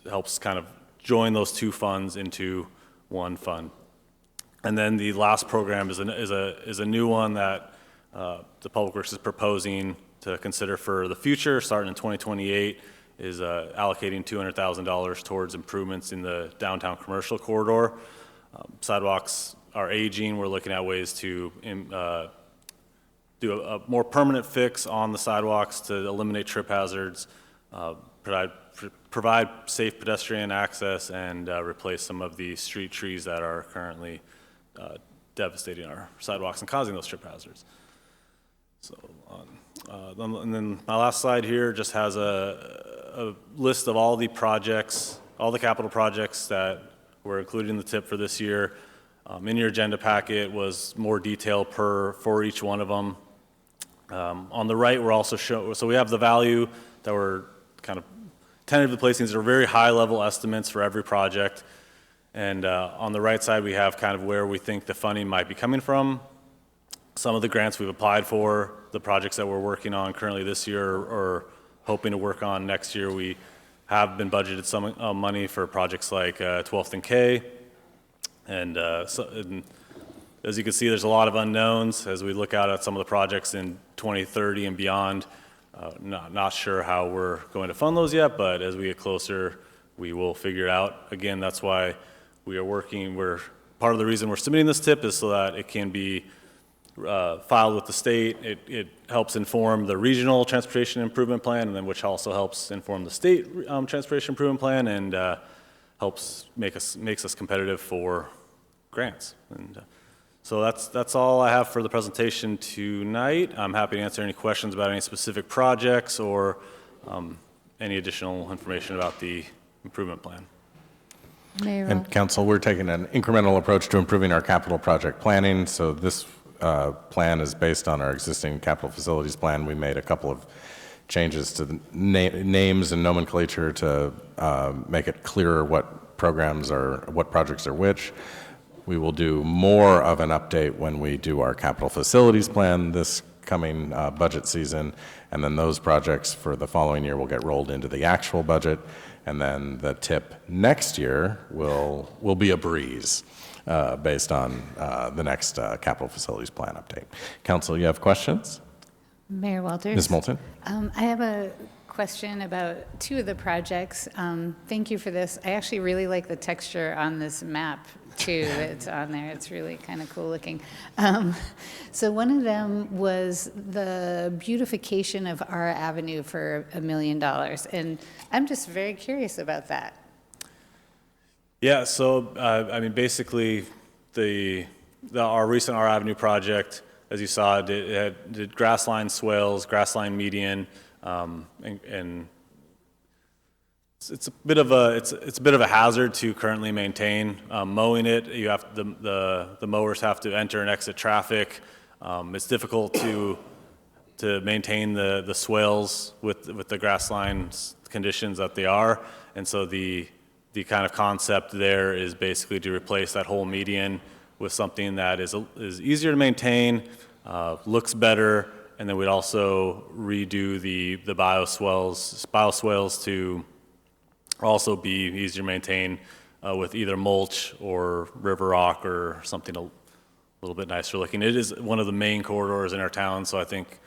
helps kind of join those two funds into one fund. And then the last program is a new one that the Public Works is proposing to consider for the future, starting in 2028, is allocating $200,000 towards improvements in the downtown commercial corridor. Sidewalks are aging. We're looking at ways to do a more permanent fix on the sidewalks to eliminate trip hazards, provide safe pedestrian access, and replace some of the street trees that are currently devastating our sidewalks and causing those trip hazards. So, and then my last slide here just has a list of all the projects, all the capital projects that were included in the tip for this year. In your agenda packet was more detail for each one of them. On the right, we're also so we have the value that we're kind of tentatively placing. These are very high level estimates for every project. And on the right side, we have kind of where we think the funding might be coming from. Some of the grants we've applied for, the projects that we're working on currently this year or hoping to work on next year, we have been budgeted some money for projects like 12th and K. And as you can see, there's a lot of unknowns as we look out at some of the projects in 2030 and beyond. Not sure how we're going to fund those yet, but as we get closer, we will figure it out. Again, that's why we are working. Part of the reason we're submitting this tip is so that it can be filed with the state. It helps inform the regional transportation improvement plan, and then which also helps inform the state transportation improvement plan, and helps makes us competitive for grants. And so that's all I have for the presentation tonight. I'm happy to answer any questions about any specific projects or any additional information about the improvement plan. Mayor And Council, we're taking an incremental approach to improving our capital project planning. So this plan is based on our existing capital facilities plan. We made a couple of changes to the names and nomenclature to make it clearer what projects are which. We will do more of an update when we do our capital facilities plan this coming budget season, and then those projects for the following year will get rolled into the actual budget, and then the tip next year will be a breeze based on the next capital facilities plan update. Council, you have questions? Mayor Walters. Ms. Moulton? I have a question about two of the projects. Thank you for this. I actually really like the texture on this map too that's on there. It's really kind of cool looking. So one of them was the beautification of our avenue for $1 million. And I'm just very curious about that. Yeah, so I mean, basically, our recent R Avenue project, as you saw, did grassline swales, grassline median, and it's a bit of a hazard to currently maintain. Mowing it, you have the mowers have to enter and exit traffic. It's difficult to maintain the swales with the grassline conditions that they are, and so the kind of concept there is basically to replace that whole median with something that is easier to maintain, looks better, and then we'd also redo the bioswales to also be easier to maintain with either mulch or river rock or something a little bit nicer looking. It is one of the main corridors in our town, so I think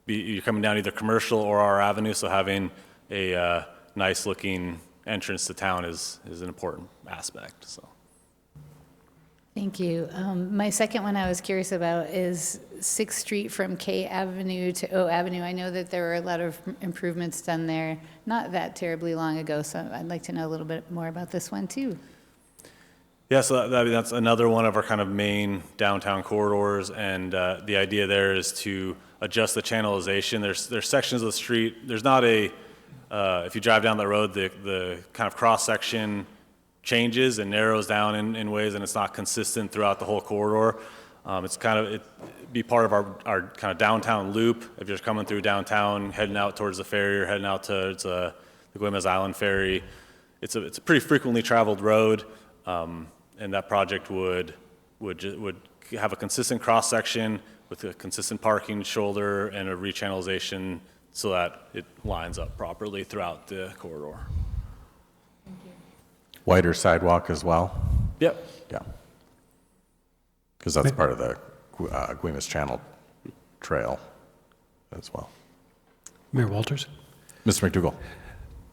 you're coming down either commercial or our avenue, so having a nice looking entrance to town is an important aspect. So. Thank you. My second one I was curious about is 6th Street from K Avenue to O Avenue. I know that there were a lot of improvements done there not that terribly long ago, so I'd like to know a little bit more about this one too. Yeah, so that's another one of our kind of main downtown corridors, and the idea there is to adjust the channelization. There's sections of the street. There's not a if you drive down the road, the kind of cross-section changes and narrows down in ways, and it's not consistent throughout the whole corridor. It's kind of, it'd be part of our kind of downtown loop. If you're coming through downtown, heading out towards the ferry or heading out towards the Guaymas Island Ferry, it's a pretty frequently traveled road, and that project would have a consistent cross-section with a consistent parking shoulder and a rechannelization so that it lines up properly throughout the corridor. Wider sidewalk as well? Yep. Yeah. Because that's part of the Guaymas Channel Trail as well. Mayor Walters. Mr. McDougall.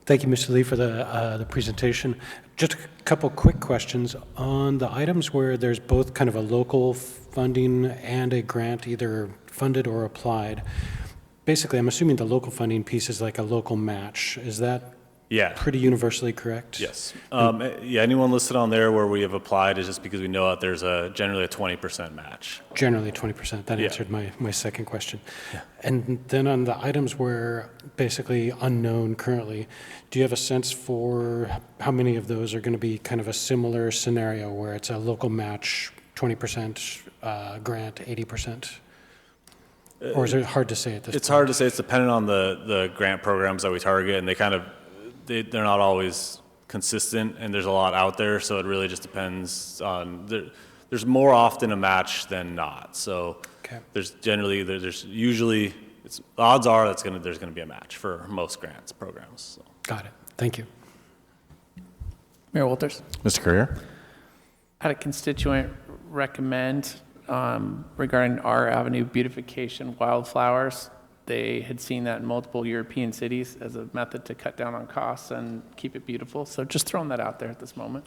Thank you, Mr. Lee, for the presentation. Just a couple quick questions. On the items where there's both kind of a local funding and a grant, either funded or applied, basically, I'm assuming the local funding piece is like a local match. Is that Yeah. pretty universally correct? Yes. Yeah, anyone listed on there where we have applied is just because we know that there's generally a 20% match. Generally 20%. That Yeah. answered my second question. And then on the items where basically unknown currently, do you have a sense for how many of those are going to be kind of a similar scenario where it's a local match, 20%, grant, 80%? Or is it hard to say at this point? It's hard to say. It's dependent on the grant programs that we target, and they're not always consistent, and there's a lot out there, so it really just depends on, there's more often a match than not. So Okay. there's usually, odds are there's gonna be a match for most grants programs. So. Got it. Thank you. Mayor Walters. Mr. Courier. I had a constituent recommend regarding our avenue beautification wildflowers. They had seen that in multiple European cities as a method to cut down on costs and keep it beautiful. So just throwing that out there at this moment.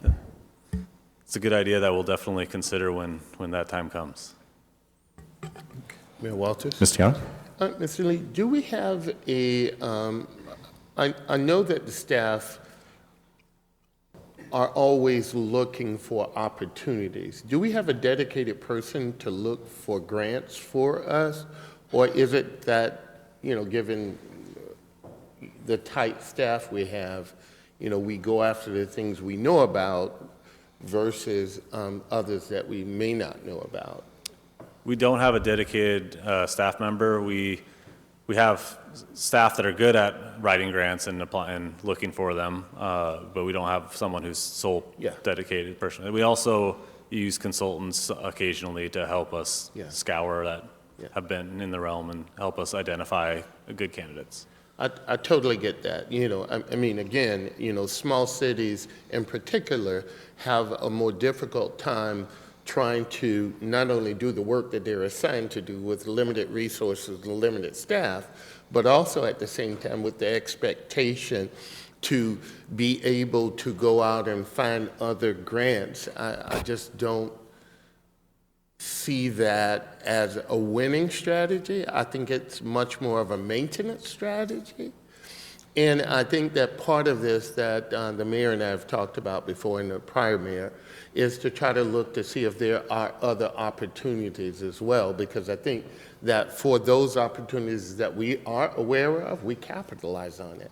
It's a good idea that we'll definitely consider when that time comes. Mayor Walters? Mr. Young. Mr. Lee, do we have I know that the staff are always looking for opportunities. Do we have a dedicated person to look for grants for us? Or is it that, given the tight staff we have, we go after the things we know about versus others that we may not know about? We don't have a dedicated staff member. We have staff that are good at writing grants and applying, looking for them, but we don't have someone who's sole dedicated person. We also use consultants occasionally to help us scour that have been in the realm and help us identify good candidates. I totally get that. I mean, again, small cities in particular have a more difficult time trying to not only do the work that they're assigned to do with limited resources and limited staff, but also at the same time with the expectation to be able to go out and find other grants. I just don't see that as a winning strategy. I think it's much more of a maintenance strategy. And I think that part of this that the mayor and I have talked about before, and the prior mayor, is to try to look to see if there are other opportunities as well, because I think that for those opportunities that we are aware of, we capitalize on it.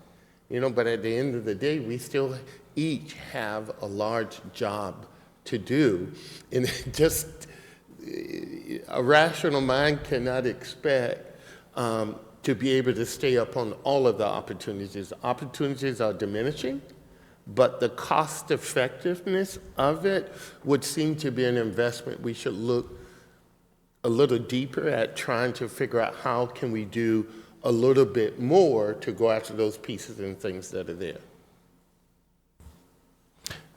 But at the end of the day, we still each have a large job to do. And just a rational mind cannot expect to be able to stay up on all of the opportunities. Opportunities are diminishing, but the cost effectiveness of it would seem to be an investment we should look a little deeper at, trying to figure out how can we do a little bit more to go after those pieces and things that are there.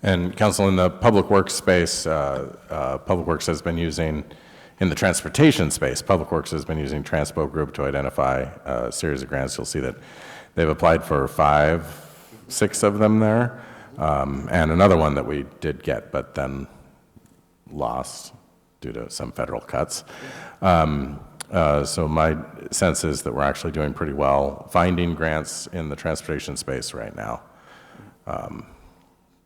And Council, in the public works space, Public Works has been using, in the transportation space, Public Works has been using Transpo Group to identify a series of grants. You'll see that they've applied for 6 of them there, and another one that we did get, but then lost due to some federal cuts. So my sense is that we're actually doing pretty well finding grants in the transportation space right now.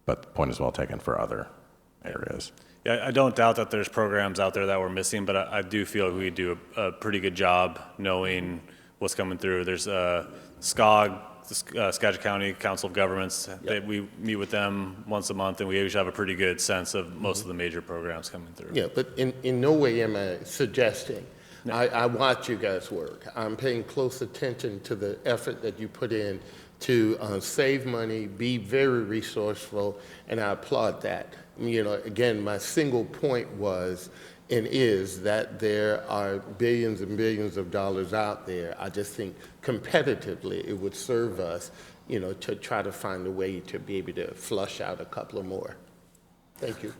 But the point is well taken for other areas. Yeah, I don't doubt that there's programs out there that we're missing, but I do feel we do a pretty good job knowing what's coming through. There's SCOG, Skagit County Council of Governments. We meet with them once a month, and we usually have a pretty good sense of most of the major programs coming through. Yeah, but in no way am I suggesting. I watch you guys work. I'm paying close attention to the effort that you put in to save money, be very resourceful, and I applaud that. You know, again, my single point was and is that there are billions and billions of dollars out there. I just think competitively it would serve us, you know, to try to find a way to be able to flush out a couple of more. Thank you.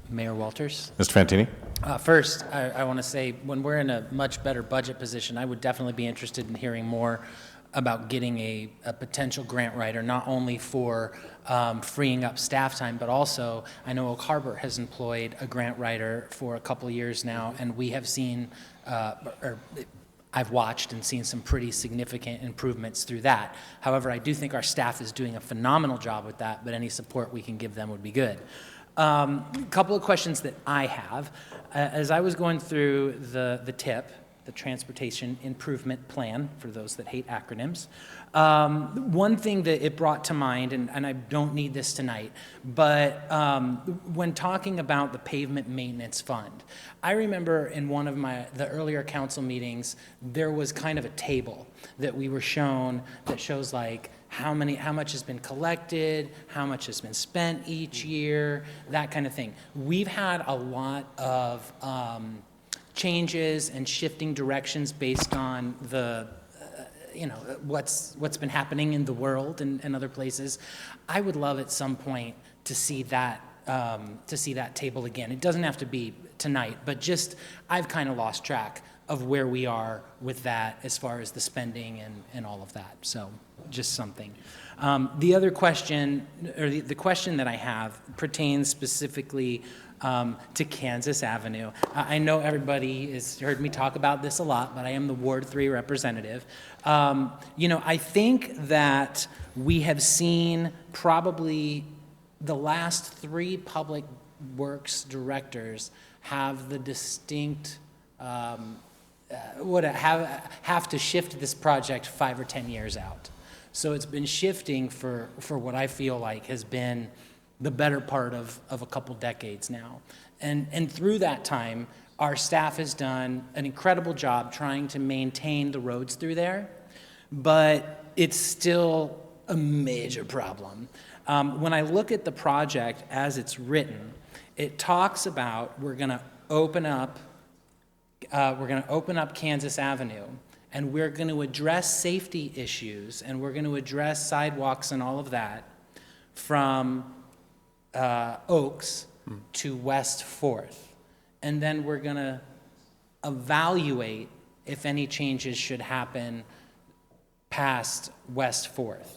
Mayor Walters? Mr. Fantini? First, I want to say, when we're in a much better budget position, I would definitely be interested in hearing more about getting a potential grant writer, not only for freeing up staff time, but also, I know Oak Harbor has employed a grant writer for a couple of years now, and we have seen, I've watched and seen some pretty significant improvements through that. However, I do think our staff is doing a phenomenal job with that, but any support we can give them would be good. A couple of questions that I have. As I was going through the TIP, the Transportation Improvement Plan, for those that hate acronyms, one thing that it brought to mind, and I don't need this tonight, but when talking about the Pavement Maintenance Fund, I remember in one of the earlier council meetings, there was kind of a table that we were shown that shows like how much has been collected, how much has been spent each year, that kind of thing. We've had a lot of changes and shifting directions based on the, what's been happening in the world and other places. I would love at some point to see that table again. It doesn't have to be tonight, but just I've kind of lost track of where we are with that as far as the spending and all of that. So just something. The other question, or the question that I have pertains specifically to Kansas Avenue. I know everybody has heard me talk about this a lot, but I am the Ward 3 representative. I think that we have seen probably the last 3 public works directors have the distinct have to shift this project 5 or 10 years out. So it's been shifting for what I feel like has been the better part of a couple decades now. And through that time, our staff has done an incredible job trying to maintain the roads through there, but it's still a major problem. When I look at the project as it's written, it talks about we're going to open up Kansas Avenue, and we're going to address safety issues, and we're going to address sidewalks and all of that from Oaks to West 4th. And then we're going to evaluate if any changes should happen past West 4th.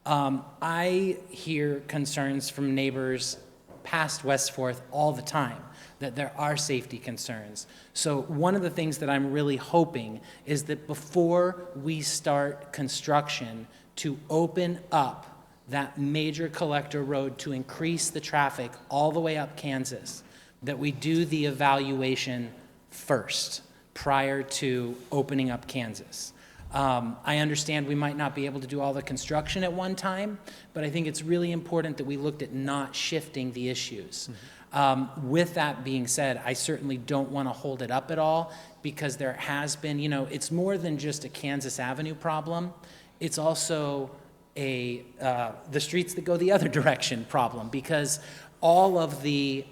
I hear concerns from neighbors past West 4th all the time, that there are safety concerns. So one of the things that I'm really hoping is that before we start construction, to open up that major collector road to increase the traffic all the way up Kansas, that we do the evaluation first prior to opening up Kansas. I understand we might not be able to do all the construction at one time, but I think it's really important that we looked at not shifting the issues. With that being said, I certainly don't want to hold it up at all, because there has been, it's more than just a Kansas Avenue problem. It's also the streets that go the other direction problem, because all of the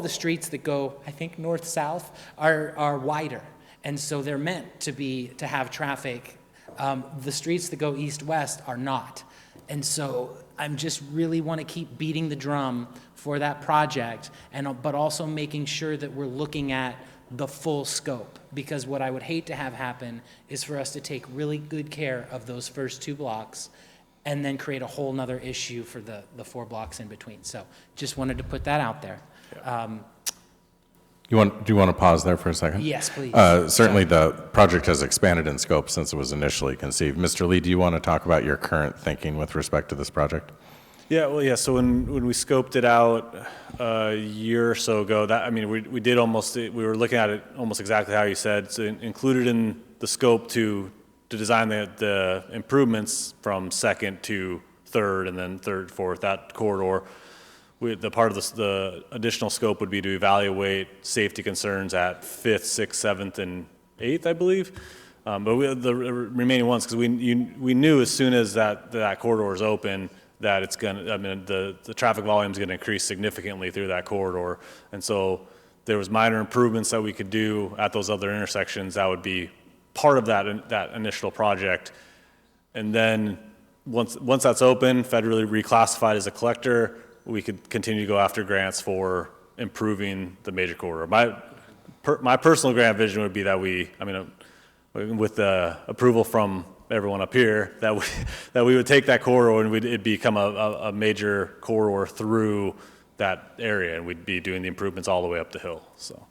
streets that go, I think, north-south are wider. And so they're meant to have traffic. The streets that go east-west are not. And so I'm just really want to keep beating the drum for that project, but also making sure that we're looking at the full scope. Because what I would hate to have happen is for us to take really good care of those first 2 blocks and then create a whole nother issue for the 4 blocks in between. So just wanted to put that out there. Do you want to pause there for a second? Yes, please. Certainly the project has expanded in scope since it was initially conceived. Mr. Lee, do you want to talk about your current thinking with respect to this project? Yeah, so when we scoped it out a year or so ago, we were looking at it almost exactly how you said. So included in the scope to design the improvements from Second to Third, and then Third, Fourth, that corridor. The part of the additional scope would be to evaluate safety concerns at Fifth, Sixth, Seventh, and Eighth, I believe. But the remaining ones, because we knew as soon as that corridor is open that it's going to, I mean, the traffic volume is going to increase significantly through that corridor. And so there was minor improvements that we could do at those other intersections that would be part of that initial project. And then once that's open, federally reclassified as a collector, we could continue to go after grants for improving the major corridor. My personal grant vision would be that with the approval from everyone up here, that we would take that corridor and it'd become a major corridor through that area, and we'd be doing the improvements all the way up the hill. So,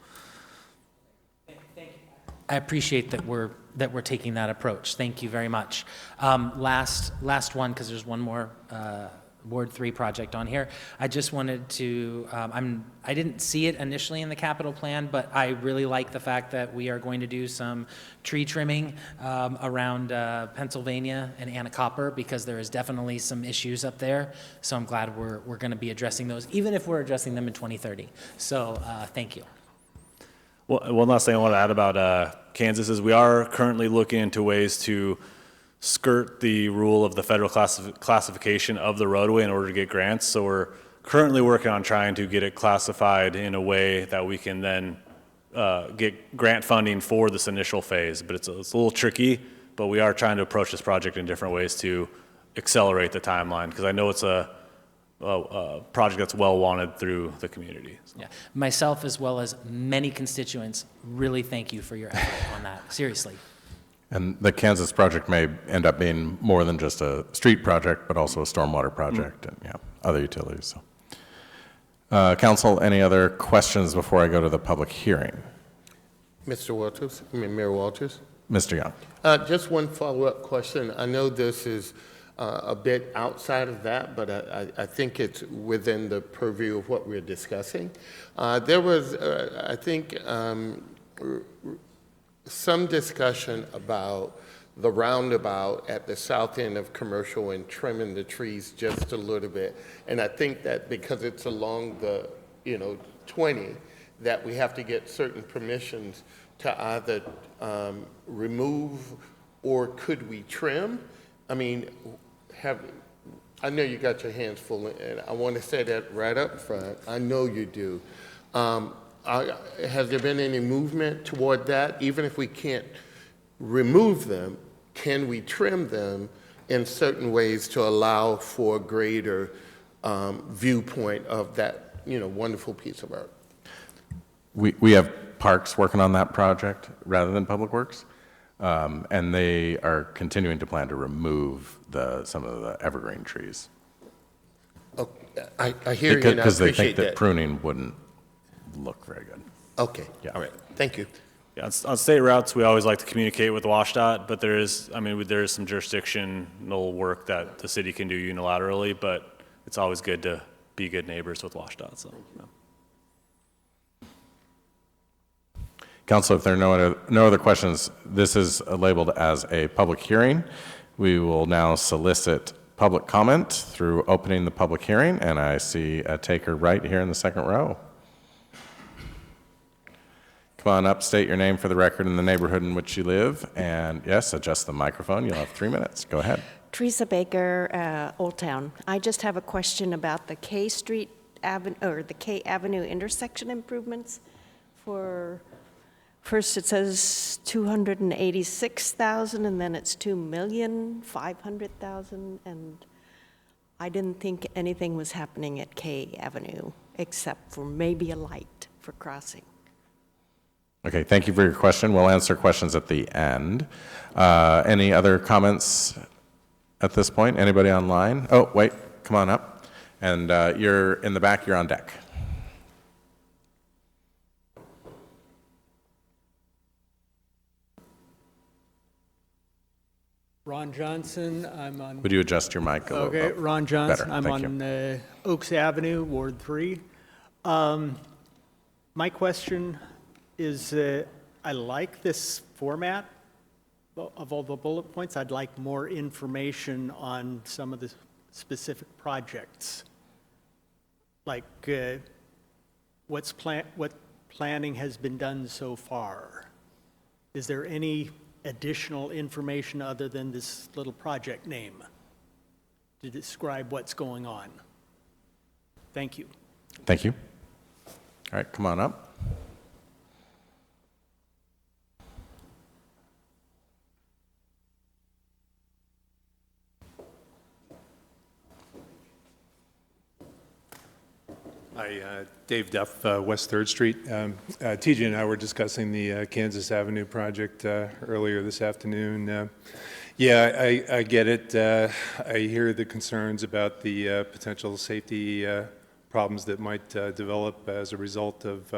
I appreciate that we're taking that approach. Thank you very much. Last one, because there's one more Ward 3 project on here. I just wanted to, I didn't see it initially in the capital plan, but I really like the fact that we are going to do some tree trimming around Pennsylvania and Anacortes, because there is definitely some issues up there. So I'm glad we're going to be addressing those, even if we're addressing them in 2030. So thank you. well, one last thing I want to add about Kansas is we are currently looking into ways to skirt the rule of the federal classification of the roadway in order to get grants. So we're currently working on trying to get it classified in a way that we can then get grant funding for this initial phase. But it's a little tricky, but we are trying to approach this project in different ways to accelerate the timeline, because I know it's a project that's well wanted through the community. So. Yeah, myself as well as many constituents really thank you for your effort on that, seriously. And the Kansas project may end up being more than just a street project, but also a stormwater project and other utilities. So. Council, any other questions before I go to the public hearing? Mr. Walters, Mayor Walters. Mr. Young. Just one follow-up question. I know this is a bit outside of that, but I think it's within the purview of what we're discussing. There was, I think, some discussion about the roundabout at the south end of Commercial and trimming the trees just a little bit. And I think that because it's along the, 20, that we have to get certain permissions to either remove or could we trim? I mean, I know you got your hands full, and I want to say that right up front. I know you do. Has there been any movement toward that? Even if we can't remove them, can we trim them in certain ways to allow for a greater viewpoint of that, wonderful piece of art? We have Parks working on that project rather than Public Works, and they are continuing to plan to remove some of the evergreen trees. Okay. I hear you, and I because they appreciate think that pruning wouldn't look very good. Okay. Yeah. All right. Thank you. Yeah, on state routes, we always like to communicate with WashDOT, but there is some jurisdictional work that the city can do unilaterally, but it's always good to be good neighbors with WashDOT. So. Council, if there are no other questions, this is labeled as a public hearing. We will now solicit public comment through opening the public hearing, and I see a taker right here in the second row. Come on up, state your name for the record and the neighborhood in which you live, and yes, adjust the microphone. You'll have 3 minutes. Go ahead. Teresa Baker, Old Town. I just have a question about the K Street Avenue, or the K Avenue intersection improvements. First it says 286,000, and then it's 2,500,000, and I didn't think anything was happening at K Avenue except for maybe a light for crossing. Okay, thank you for your question. We'll answer questions at the end. Any other comments at this point? Anybody online? Oh, wait, come on up. And you're in the back, you're on deck. Ron Johnson, I'm on... Would you adjust your mic a little bit? Okay, Ron Johnson, Better. I'm Thank on Oaks Avenue, Ward 3. My question is, I like this format of all the bullet points, I'd like more information on some of the specific projects. Like what planning has been done so far? Is there any additional information other than this little project name to describe what's going on? Thank you. Thank you. All right, come on up. Hi, Dave Duff, West 3rd Street. TJ and I were discussing the Kansas Avenue project earlier this afternoon. Yeah, I get it. I hear the concerns about the potential safety problems that might develop as a result of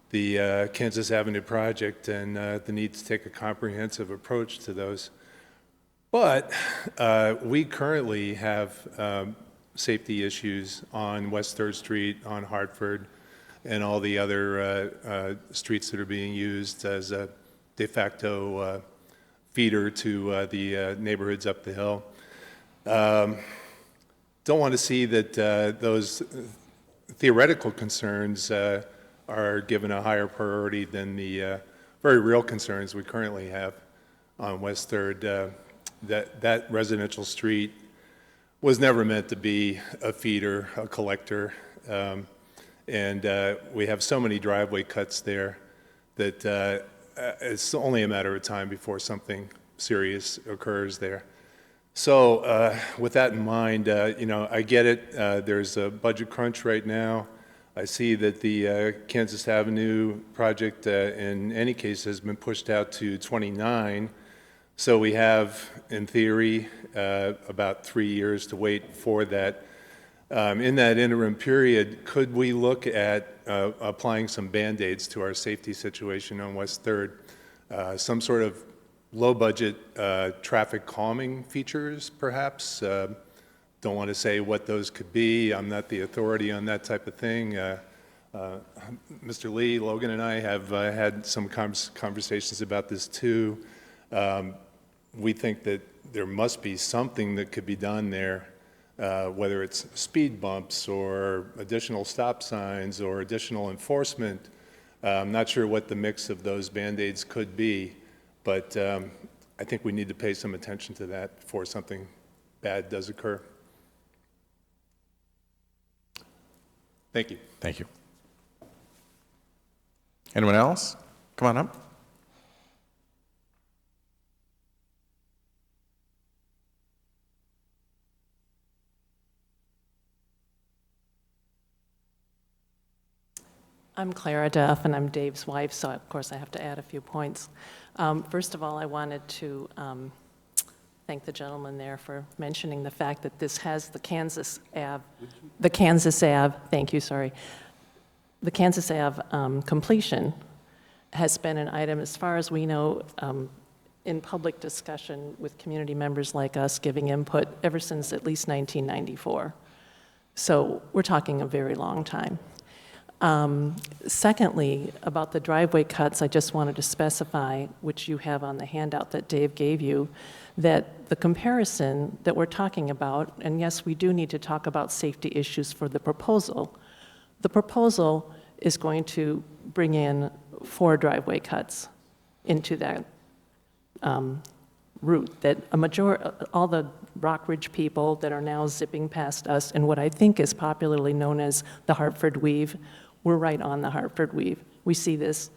the Kansas Avenue project and the need to take a comprehensive approach to those. But we currently have safety issues on West 3rd Street, on Hartford, and all the other streets that are being used as a de facto feeder to the neighborhoods up the hill. Don't want to see that those theoretical concerns are given a higher priority than the very real concerns we currently have on West 3rd. That residential street was never meant to be a feeder, a collector, and we have so many driveway cuts there that it's only a matter of time before something serious occurs there. So with that in mind, I get it. There's a budget crunch right now. I see that the Kansas Avenue project, in any case, has been pushed out to 29. So we have, in theory, about 3 years to wait for that. In that interim period, could we look at applying some Band-Aids to our safety situation on West 3rd? Some sort of low-budget traffic calming features, perhaps? Don't want to say what those could be. I'm not the authority on that type of thing. Mr. Lee, Logan, and I have had some conversations about this too. We think that there must be something that could be done there, whether it's speed bumps or additional stop signs or additional enforcement. I'm not sure what the mix of those Band-Aids could be, but I think we need to pay some attention to that before something bad does occur. Thank you. Thank you. Anyone else? Come on up. I'm Clara Duff, and I'm Dave's wife, so of course I have to add a few points. First of all, I wanted to thank the gentleman there for mentioning the fact that this has the Kansas Ave, thank you, sorry. The Kansas Ave completion has been an item, as far as we know, in public discussion with community members like us giving input ever since at least 1994. So we're talking a very long time. Secondly, about the driveway cuts, I just wanted to specify, which you have on the handout that Dave gave you, that the comparison that we're talking about, and yes, we do need to talk about safety issues for the proposal. The proposal is going to bring in 4 driveway cuts into that route, that all the Rockridge people that are now zipping past us in what I think is popularly known as the Hartford Weave. We're right on the Hartford Weave. We see this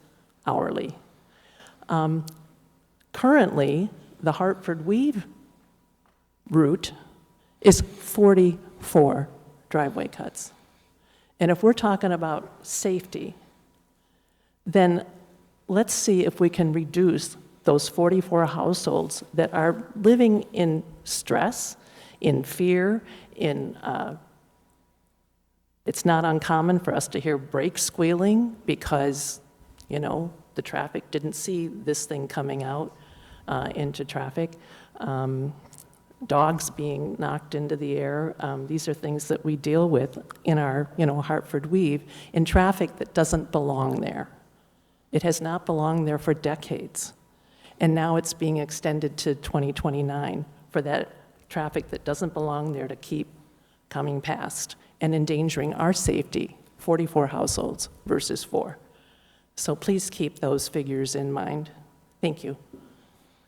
hourly. Currently, the Hartford Weave route is 44 driveway cuts. And if we're talking about safety, then let's see if we can reduce those 44 households that are living in stress, in fear, in it's not uncommon for us to hear brakes squealing because, the traffic didn't see this thing coming out into traffic. Dogs being knocked into the air. These are things that we deal with in our, Hartford Weave, in traffic that doesn't belong there. It has not belonged there for decades. and now it's being extended to 2029 for that traffic that doesn't belong there to keep coming past and endangering our safety, 44 households versus 4. So please keep those figures in mind. Thank you.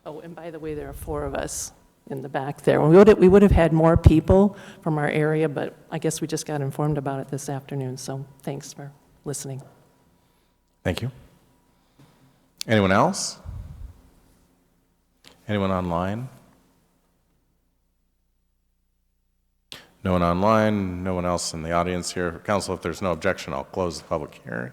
Oh, and by the way, there are 4 of us in the back there. We would have had more people from our area, but I guess we just got informed about it this afternoon, so thanks for listening. Thank you. Anyone else? Anyone online? No one online, no one else in the audience here. Council, if there's no objection, I'll close the public hearing.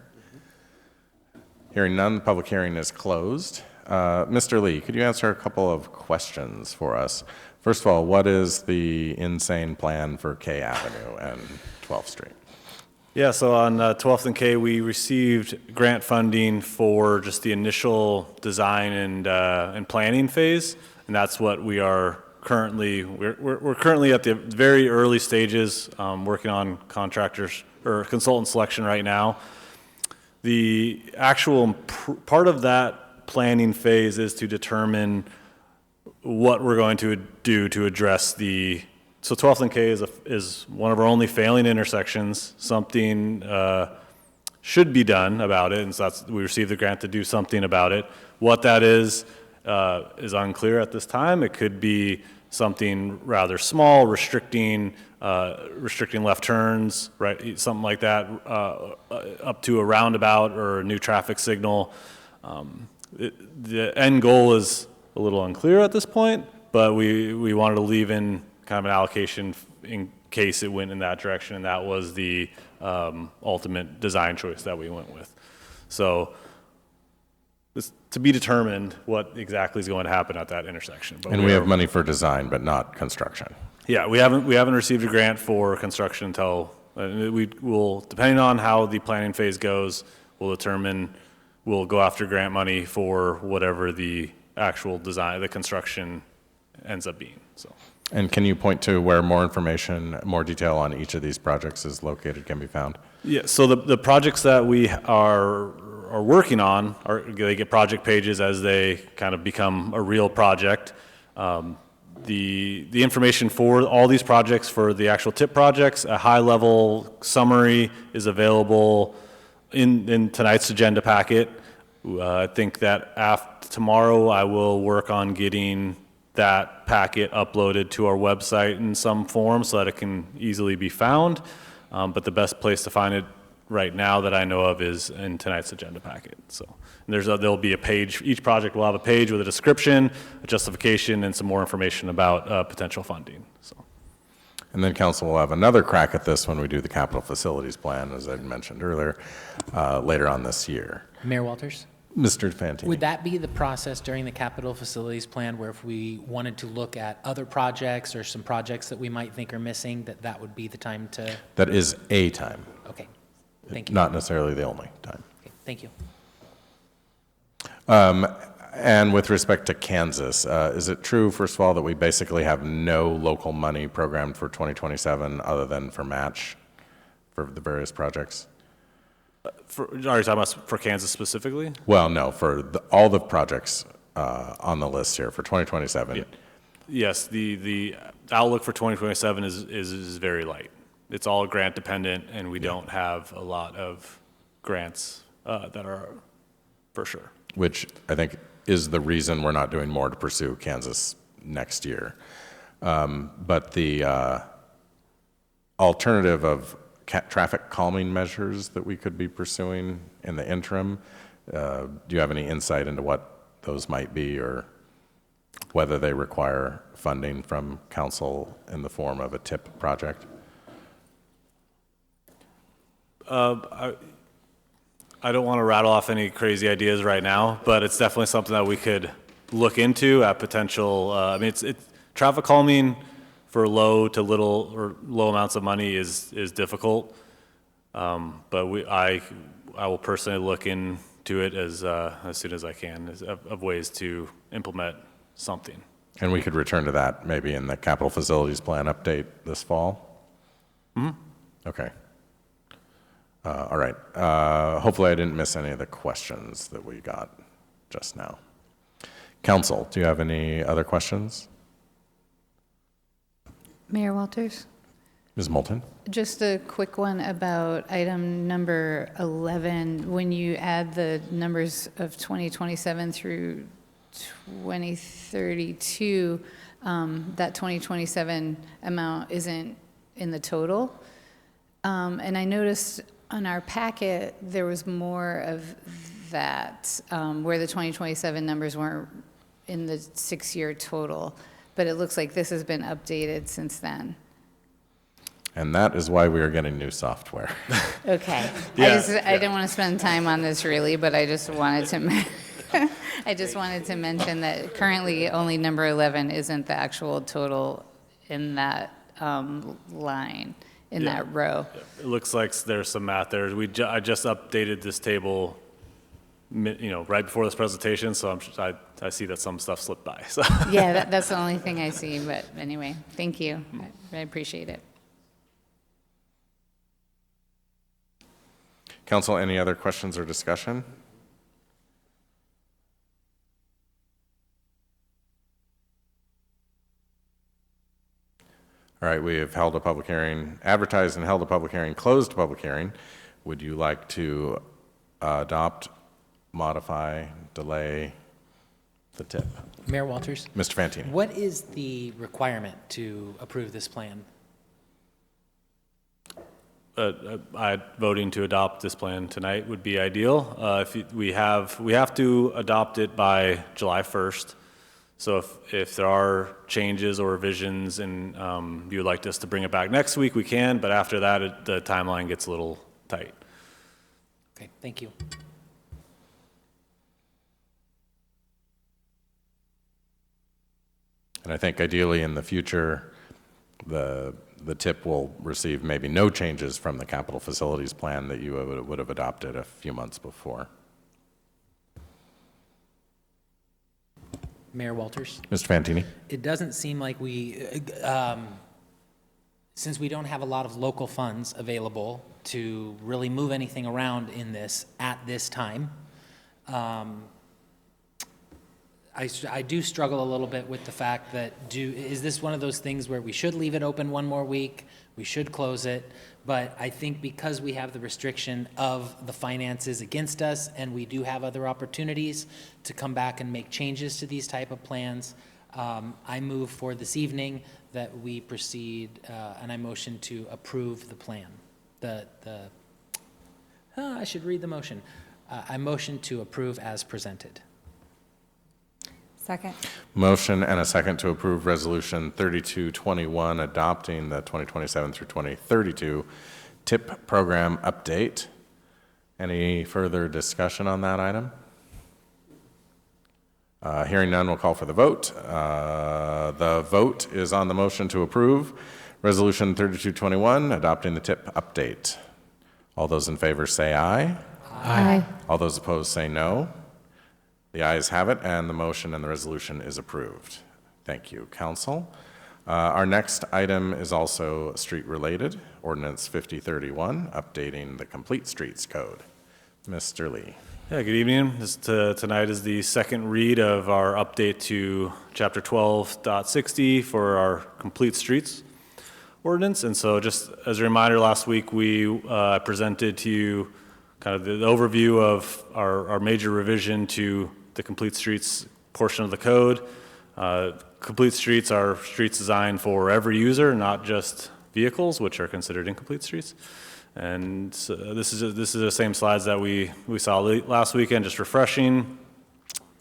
Hearing none, the public hearing is closed. Mr. Lee, could you answer a couple of questions for us? First of all, what is the insane plan for K Avenue and 12th Street? Yeah, so on 12th and K, we received grant funding for just the initial design and planning phase, and that's what we are currently, we're currently at the very early stages, working on contractors or consultant selection right now. The actual part of that planning phase is to determine what we're going to do to address so 12th and K is one of our only failing intersections. Something should be done about it, and so we received the grant to do something about it. What that is unclear at this time. It could be something rather small, restricting left turns, right? Something like that, up to a roundabout or a new traffic signal. The end goal is a little unclear at this point, but we wanted to leave in kind of an allocation in case it went in that direction, and that was the ultimate design choice that we went with. So it's to be determined what exactly is going to happen at that intersection. But And we have money for design, but not construction. Yeah, we haven't received a grant for construction until we will, depending on how the planning phase goes, we'll go after grant money for whatever the actual design, the construction ends up being. So. And can you point to where more information, more detail on each of these projects is located, can be found? Yeah, so the projects that we are working on, they get project pages as they kind of become a real project. The information for all these projects, for the actual TIP projects, a high-level summary is available in tonight's agenda packet. I think that tomorrow I will work on getting that packet uploaded to our website in some form so that it can easily be found. But the best place to find it right now that I know of is in tonight's agenda packet. So there'll be a page, each project will have a page with a description, a justification, and some more information about potential funding. So. And then council will have another crack at this when we do the capital facilities plan, as I mentioned earlier, later on this year. Mayor Walters? Mr. Fantini. Would that be the process during the capital facilities plan where if we wanted to look at other projects or some projects that we might think are missing, that would be the time to? That is a time. Okay, thank you. Not necessarily the only time. Okay, thank you. And with respect to Kansas, is it true, first of all, that we basically have no local money programmed for 2027 other than for match for the various projects? Are you talking about for Kansas specifically? Well, no, for all the projects on the list here for 2027. Yeah. Yes, the outlook for 2027 is very light. It's all grant dependent, and we don't have a lot of grants that are for sure. Which I think is the reason we're not doing more to pursue Kansas next year. But the alternative of traffic calming measures that we could be pursuing in the interim, do you have any insight into what those might be or whether they require funding from council in the form of a TIP project? I don't want to rattle off any crazy ideas right now, but it's definitely something that we could look into at potential. I mean, it's traffic calming for low to little or low amounts of money is difficult. But I will personally look into it as soon as I can of ways to implement something. And we could return to that maybe in the capital facilities plan update this fall? Mm-hmm. Okay. All right. Hopefully I didn't miss any of the questions that we got just now. Council, do you have any other questions? Mayor Walters? Ms. Moulton? Just a quick one about item number 11. When you add the numbers of 2027 through 2032, that 2027 amount isn't in the total. And I noticed on our packet, there was more of that, where the 2027 numbers weren't in the 6-year total. But it looks like this has been updated since then. And that is why we are getting new software. Okay. Yeah, I didn't want to spend time on this really, but I just wanted to, I just wanted to mention that currently only number 11 isn't the actual total in that line, in that row. It looks like there's some math there. I just updated this table, right before this presentation, so I see that some stuff slipped by. So. Yeah, that's the only thing I see, but anyway, thank you. I appreciate it. Council, any other questions or discussion? All right, we have held a public hearing, advertised and held a public hearing, closed a public hearing. Would you like to adopt, modify, delay the tip? Mayor Walters? Mr. Fantini? What is the requirement to approve this plan? Voting to adopt this plan tonight would be ideal. We have to adopt it by July 1st. So if there are changes or revisions and you would like us to bring it back next week, we can, but after that, the timeline gets a little tight. Okay, thank you. And I think ideally in the future, the TIP will receive maybe no changes from the capital facilities plan that you would have adopted a few months before. Mayor Walters? Mr. Fantini? It doesn't seem like since we don't have a lot of local funds available to really move anything around in this at this time, I do struggle a little bit with the fact that is this one of those things where we should leave it open one more week, we should close it, but I think because we have the restriction of the finances against us and we do have other opportunities to come back and make changes to these type of plans, I move for this evening that we proceed and I motion to approve the plan. I should read the motion. I motion to approve as presented. Second. Motion and a second to approve Resolution 3221, adopting the 2027 through 2032 TIP program update. Any further discussion on that item? Hearing none, we'll call for the vote. The vote is on the motion to approve Resolution 3221, adopting the TIP update. All those in favor say aye. Aye. All those opposed say no. The ayes have it, and the motion and the resolution is approved. Thank you, Council. Our next item is also street-related, Ordinance 5031, updating the Complete Streets Code. Mr. Lee. Yeah, good evening. Tonight is the second read of our update to Chapter 12.60 for our Complete Streets ordinance. And so just as a reminder, last week we presented to you kind of the overview of our major revision to the Complete Streets portion of the code. Complete streets are streets designed for every user, not just vehicles, which are considered incomplete streets. And so this is the same slides that we saw last weekend, just refreshing.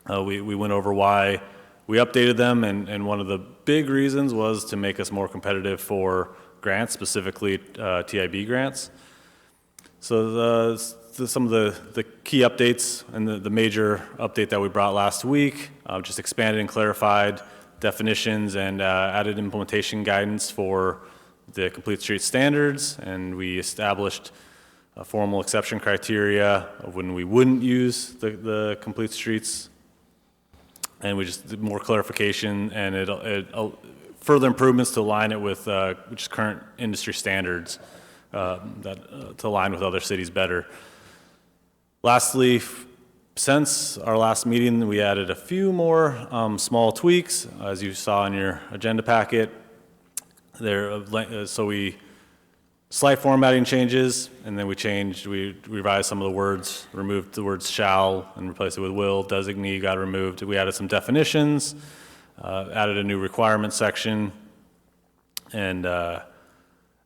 We went over why we updated them, and one of the big reasons was to make us more competitive for grants, specifically TIB grants. So some of the key updates and the major update that we brought last week, just expanded and clarified definitions and added implementation guidance for the Complete Street standards, and we established a formal exception criteria of when we wouldn't use the Complete Streets, and we just did more clarification and further improvements to align it with which current industry standards to align with other cities better. Lastly, Since our last meeting, we added a few more small tweaks, as you saw in your agenda packet. So we slight formatting changes, and then we revised some of the words, removed the words shall and replaced it with will. Designee got removed. We added some definitions, added a new requirement section, and added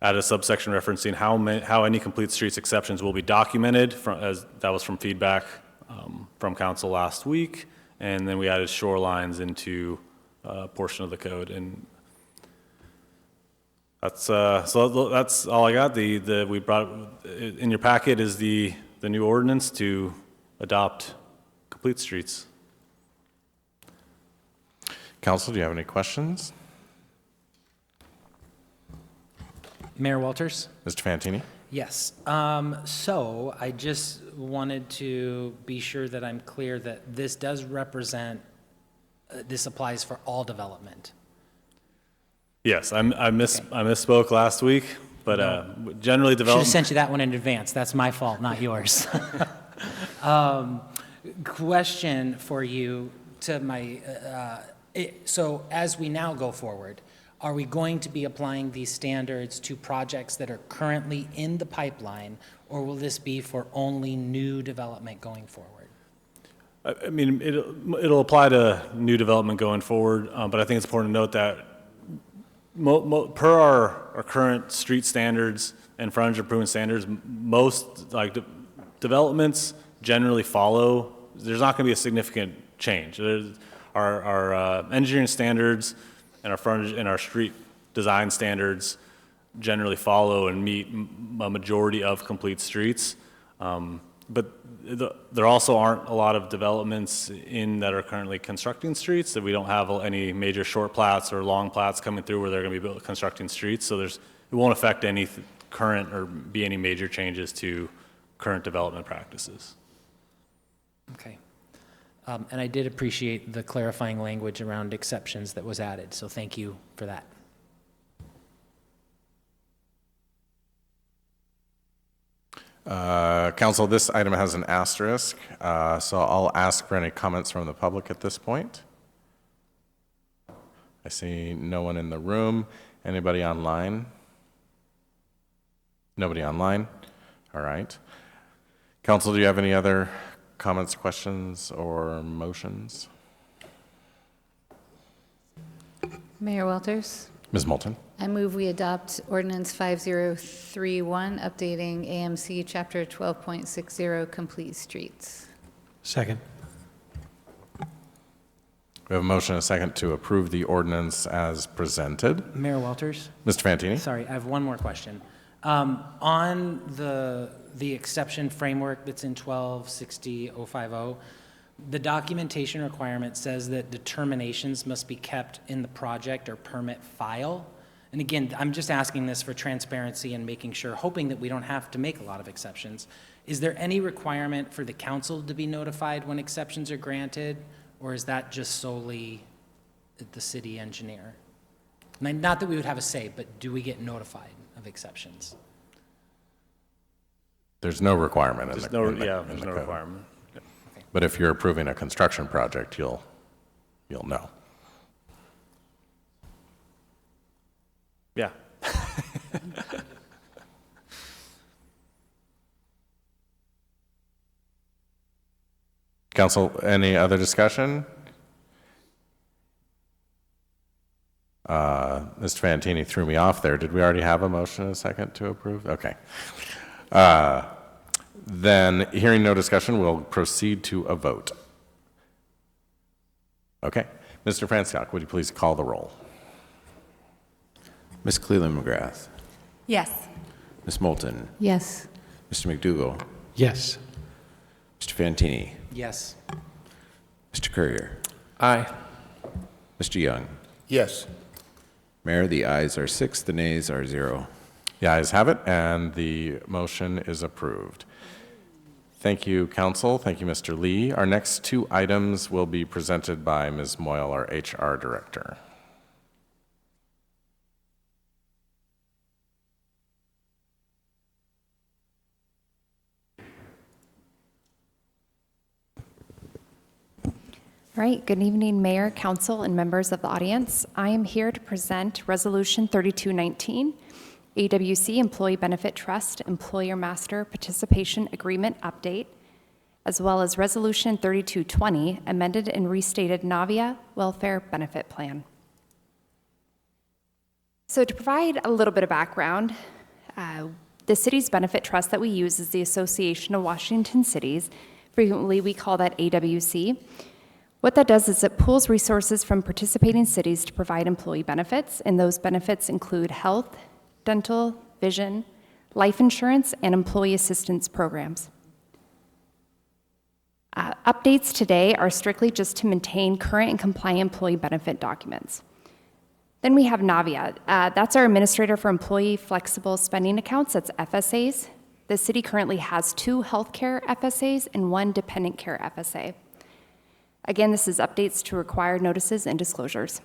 a subsection referencing how any complete streets exceptions will be documented, as that was from feedback from council last week. And then we added shorelines into a portion of the code. And that's all I got. We brought in your packet is the new ordinance to adopt complete streets. Council, do you have any questions? Mayor Walters? Mr. Fantini? Yes. So I just wanted to be sure that I'm clear that this does represent, this applies for all development. Yes, I misspoke last week, but generally Should have development. sent you that one in advance. That's my fault, not yours. Question for you to my, so as we now go forward, are we going to be applying these standards to projects that are currently in the pipeline, or will this be for only new development going forward? I mean, it'll apply to new development going forward, but I think it's important to note that per our current street standards and frontage improvement standards, most developments generally follow. There's not going to be a significant change. Our engineering standards and our frontage and our street design standards generally follow and meet a majority of complete streets. But there also aren't a lot of developments that are currently constructing streets, that we don't have any major short plats or long plats coming through where they're going to be constructing streets. So it won't affect any current or be any major changes to current development practices. Okay. And I did appreciate the clarifying language around exceptions that was added, so thank you for that. Council, this item has an asterisk, so I'll ask for any comments from the public at this point. I see no one in the room. Anybody online? Nobody online? All right. Council, do you have any other comments, questions, or motions? Mayor Walters? Ms. Moulton? I move we adopt ordinance 5031, updating AMC Chapter 12.60, complete streets. Second. We have a motion and a second to approve the ordinance as presented. Mayor Walters? Mr. Fantini? Sorry, I have one more question. On the exception framework that's in 1260.050, the documentation requirement says that determinations must be kept in the project or permit file. And again, I'm just asking this for transparency and making sure, hoping that we don't have to make a lot of exceptions. Is there any requirement for the council to be notified when exceptions are granted, or is that just solely the city engineer? Not that we would have a say, but do we get notified of exceptions? There's no requirement in There's the no code. requirement. But if you're approving a construction project, you'll know. Yeah. Council, any other discussion? Mr. Fantini threw me off there. Did we already have a motion and a second to approve? Okay. Then, hearing no discussion, we'll proceed to a vote. Okay. Mr. Francois, would you please call the roll? Ms. Cleland McGrath. Yes. Ms. Moulton. Yes. Mr. McDougall. Yes. Mr. Fantini. Yes. Mr. Courier. Aye. Mr. Young. Yes. Mayor, the ayes are 6, the nays are 0. The ayes have it, and the motion is approved. Thank you, Council. Thank you, Mr. Lee. Our next two items will be presented by Ms. Moyle, our HR Director. All right, good evening, Mayor, Council, and members of the audience. I am here to present Resolution 3219, AWC Employee Benefit Trust Employer Master Participation Agreement Update, as well as Resolution 3220, amended and restated Navia Welfare Benefit Plan. So to provide a little bit of background, the city's benefit trust that we use is the Association of Washington Cities. Frequently, we call that AWC. What that does is it pools resources from participating cities to provide employee benefits, and those benefits include health, dental, vision, life insurance, and employee assistance programs. Updates today are strictly just to maintain current and compliant employee benefit documents. Then we have Navia. That's our administrator for employee flexible spending accounts, that's FSAs. The city currently has 2 healthcare FSAs and 1 dependent care FSA. Again, this is updates to required notices and disclosures.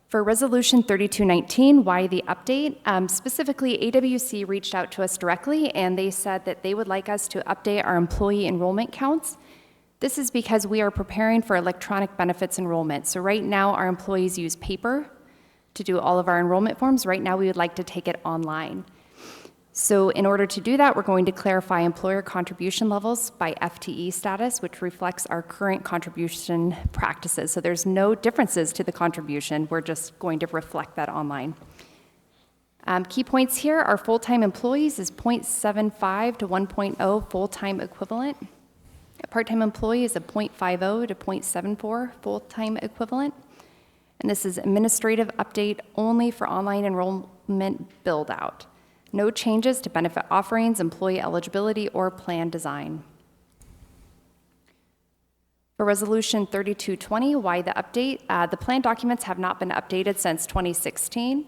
For Resolution 3219, why the update? Specifically, AWC reached out to us directly, and they said that they would like us to update our employee enrollment counts. This is because we are preparing for electronic benefits enrollment. So right now, our employees use paper to do all of our enrollment forms. Right now, we would like to take it online. So in order to do that, we're going to clarify employer contribution levels by FTE status, which reflects our current contribution practices. So there's no differences to the contribution. We're just going to reflect that online. Key points here, our full-time employees is 0.75 to 1.0 full-time equivalent. A part-time employee is a 0.50 to 0.74 full-time equivalent. And this is administrative update only for online enrollment build-out. No changes to benefit offerings, employee eligibility, or plan design. For Resolution 3220, why the update? The plan documents have not been updated since 2016.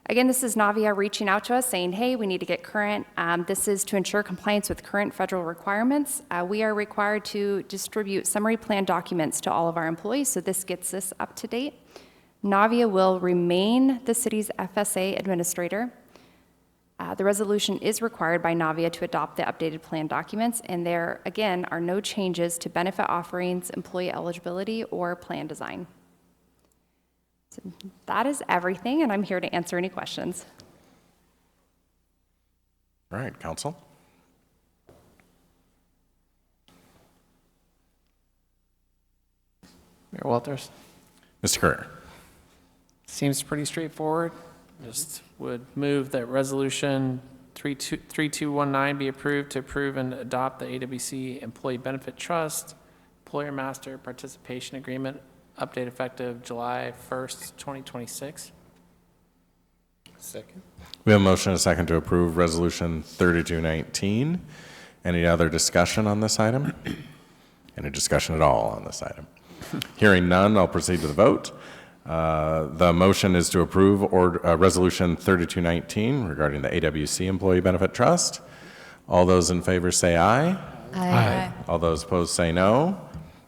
Again, this is Navia reaching out to us saying, hey, we need to get current. This is to ensure compliance with current federal requirements. We are required to distribute summary plan documents to all of our employees, so this gets us up to date. Navia will remain the city's FSA administrator. The resolution is required by Navia to adopt the updated plan documents, and there, again, are no changes to benefit offerings, employee eligibility, or plan design. So that is everything, and I'm here to answer any questions. All right, Council. Mayor Walters. Mr. Courier. Seems pretty straightforward. Just would move that Resolution 3219 be approved to approve and adopt the AWC Employee Benefit Trust Employer Master Participation Agreement, update effective July 1st, 2026. Second. We have a motion and a second to approve Resolution 3219. Any other discussion on this item? Any discussion at all on this item? Hearing none, I'll proceed to the vote. The motion is to approve Resolution 3219 regarding the AWC Employee Benefit Trust. All those in favor say aye. Aye. All those opposed say no.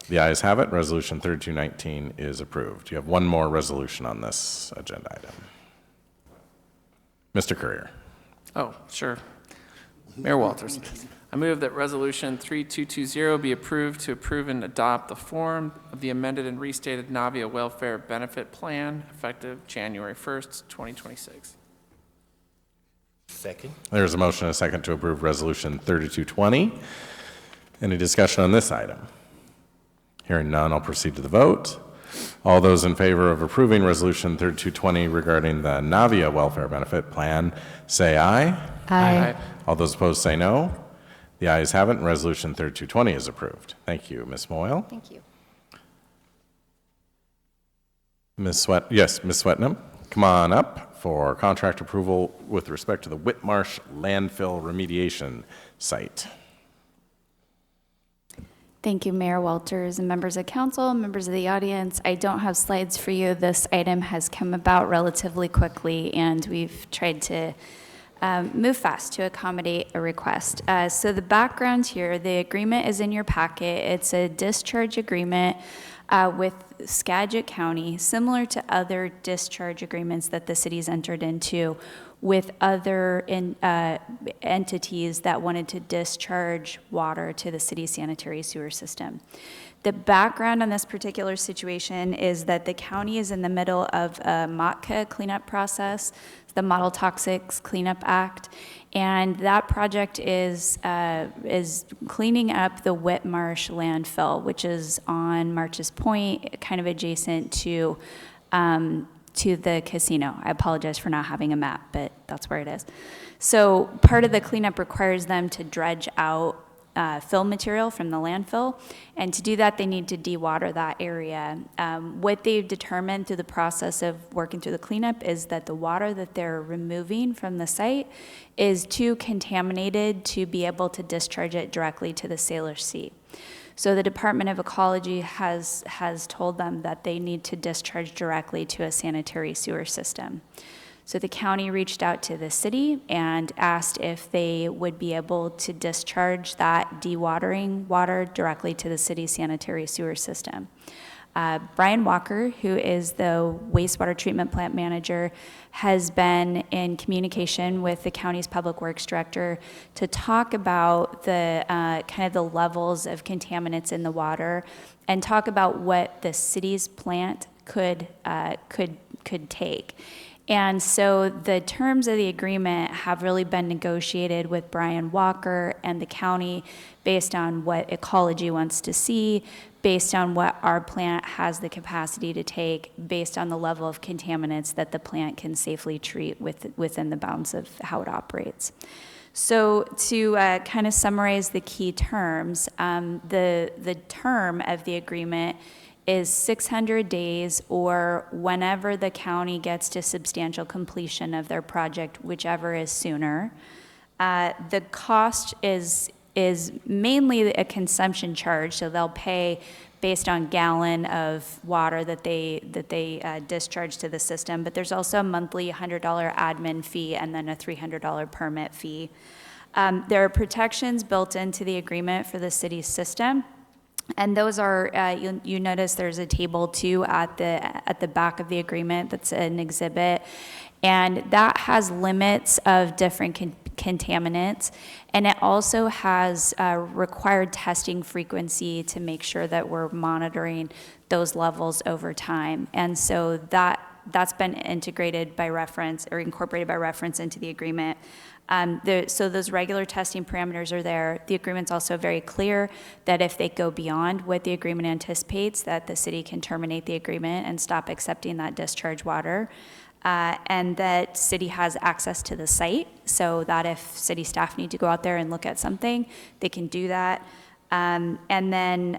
The ayes have it. Resolution 3219 is approved. You have one more resolution on this agenda item. Mr. Courier. Oh, sure. Mayor Walters. I move that Resolution 3220 be approved to approve and adopt the form of the amended and restated Navia Welfare Benefit Plan effective January 1st, 2026. Second. There's a motion and a second to approve Resolution 3220. Any discussion on this item? Hearing none, I'll proceed to the vote. All those in favor of approving Resolution 3220 regarding the Navia Welfare Benefit Plan say aye. Aye. All those opposed say no. The ayes have it, and Resolution 3220 is approved. Thank you, Ms. Moyle. Thank you. Ms. Swetnam, come on up for contract approval with respect to the Whitmarsh landfill remediation site. Thank you, Mayor Walters and members of council, members of the audience. I don't have slides for you. This item has come about relatively quickly, and we've tried to move fast to accommodate a request. So the background here, the agreement is in your packet. It's a discharge agreement with Skagit County, similar to other discharge agreements that the city's entered into. with other entities that wanted to discharge water to the city's sanitary sewer system. The background on this particular situation is that the county is in the middle of a MOTCA cleanup process, the Model Toxics Cleanup Act, and that project is cleaning up the Whitmarsh landfill, which is on March's Point, kind of adjacent to the casino. I apologize for not having a map, but that's where it is. So part of the cleanup requires them to dredge out fill material from the landfill, and to do that they need to dewater that area. What they've determined through the process of working through the cleanup is that the water that they're removing from the site is too contaminated to be able to discharge it directly to the Salish Sea. So the Department of Ecology has told them that they need to discharge directly to a sanitary sewer system. So the county reached out to the city and asked if they would be able to discharge that dewatering water directly to the city's sanitary sewer system. Brian Walker, who is the wastewater treatment plant manager, has been in communication with the county's public works director to talk about the kind of the levels of contaminants in the water and talk about what the city's plant could take. And so the terms of the agreement have really been negotiated with Brian Walker and the county based on what ecology wants to see, based on what our plant has the capacity to take, based on the level of contaminants that the plant can safely treat within the bounds of how it operates. So to kind of summarize the key terms, the term of the agreement is 600 days, or whenever the county gets to substantial completion of their project, whichever is sooner. The cost is mainly a consumption charge, so they'll pay based on gallon of water that they discharge to the system, but there's also a monthly $100 admin fee and then a $300 permit fee. There are protections built into the agreement for the city's system. And those are, you notice there's a table too at the back of the agreement that's an exhibit, and that has limits of different contaminants, and it also has required testing frequency to make sure that we're monitoring those levels over time. And so that's been integrated by reference or incorporated by reference into the agreement. So those regular testing parameters are there. The agreement's also very clear that if they go beyond what the agreement anticipates, that the city can terminate the agreement and stop accepting that discharge water. And that city has access to the site, so that if city staff need to go out there and look at something, they can do that. And then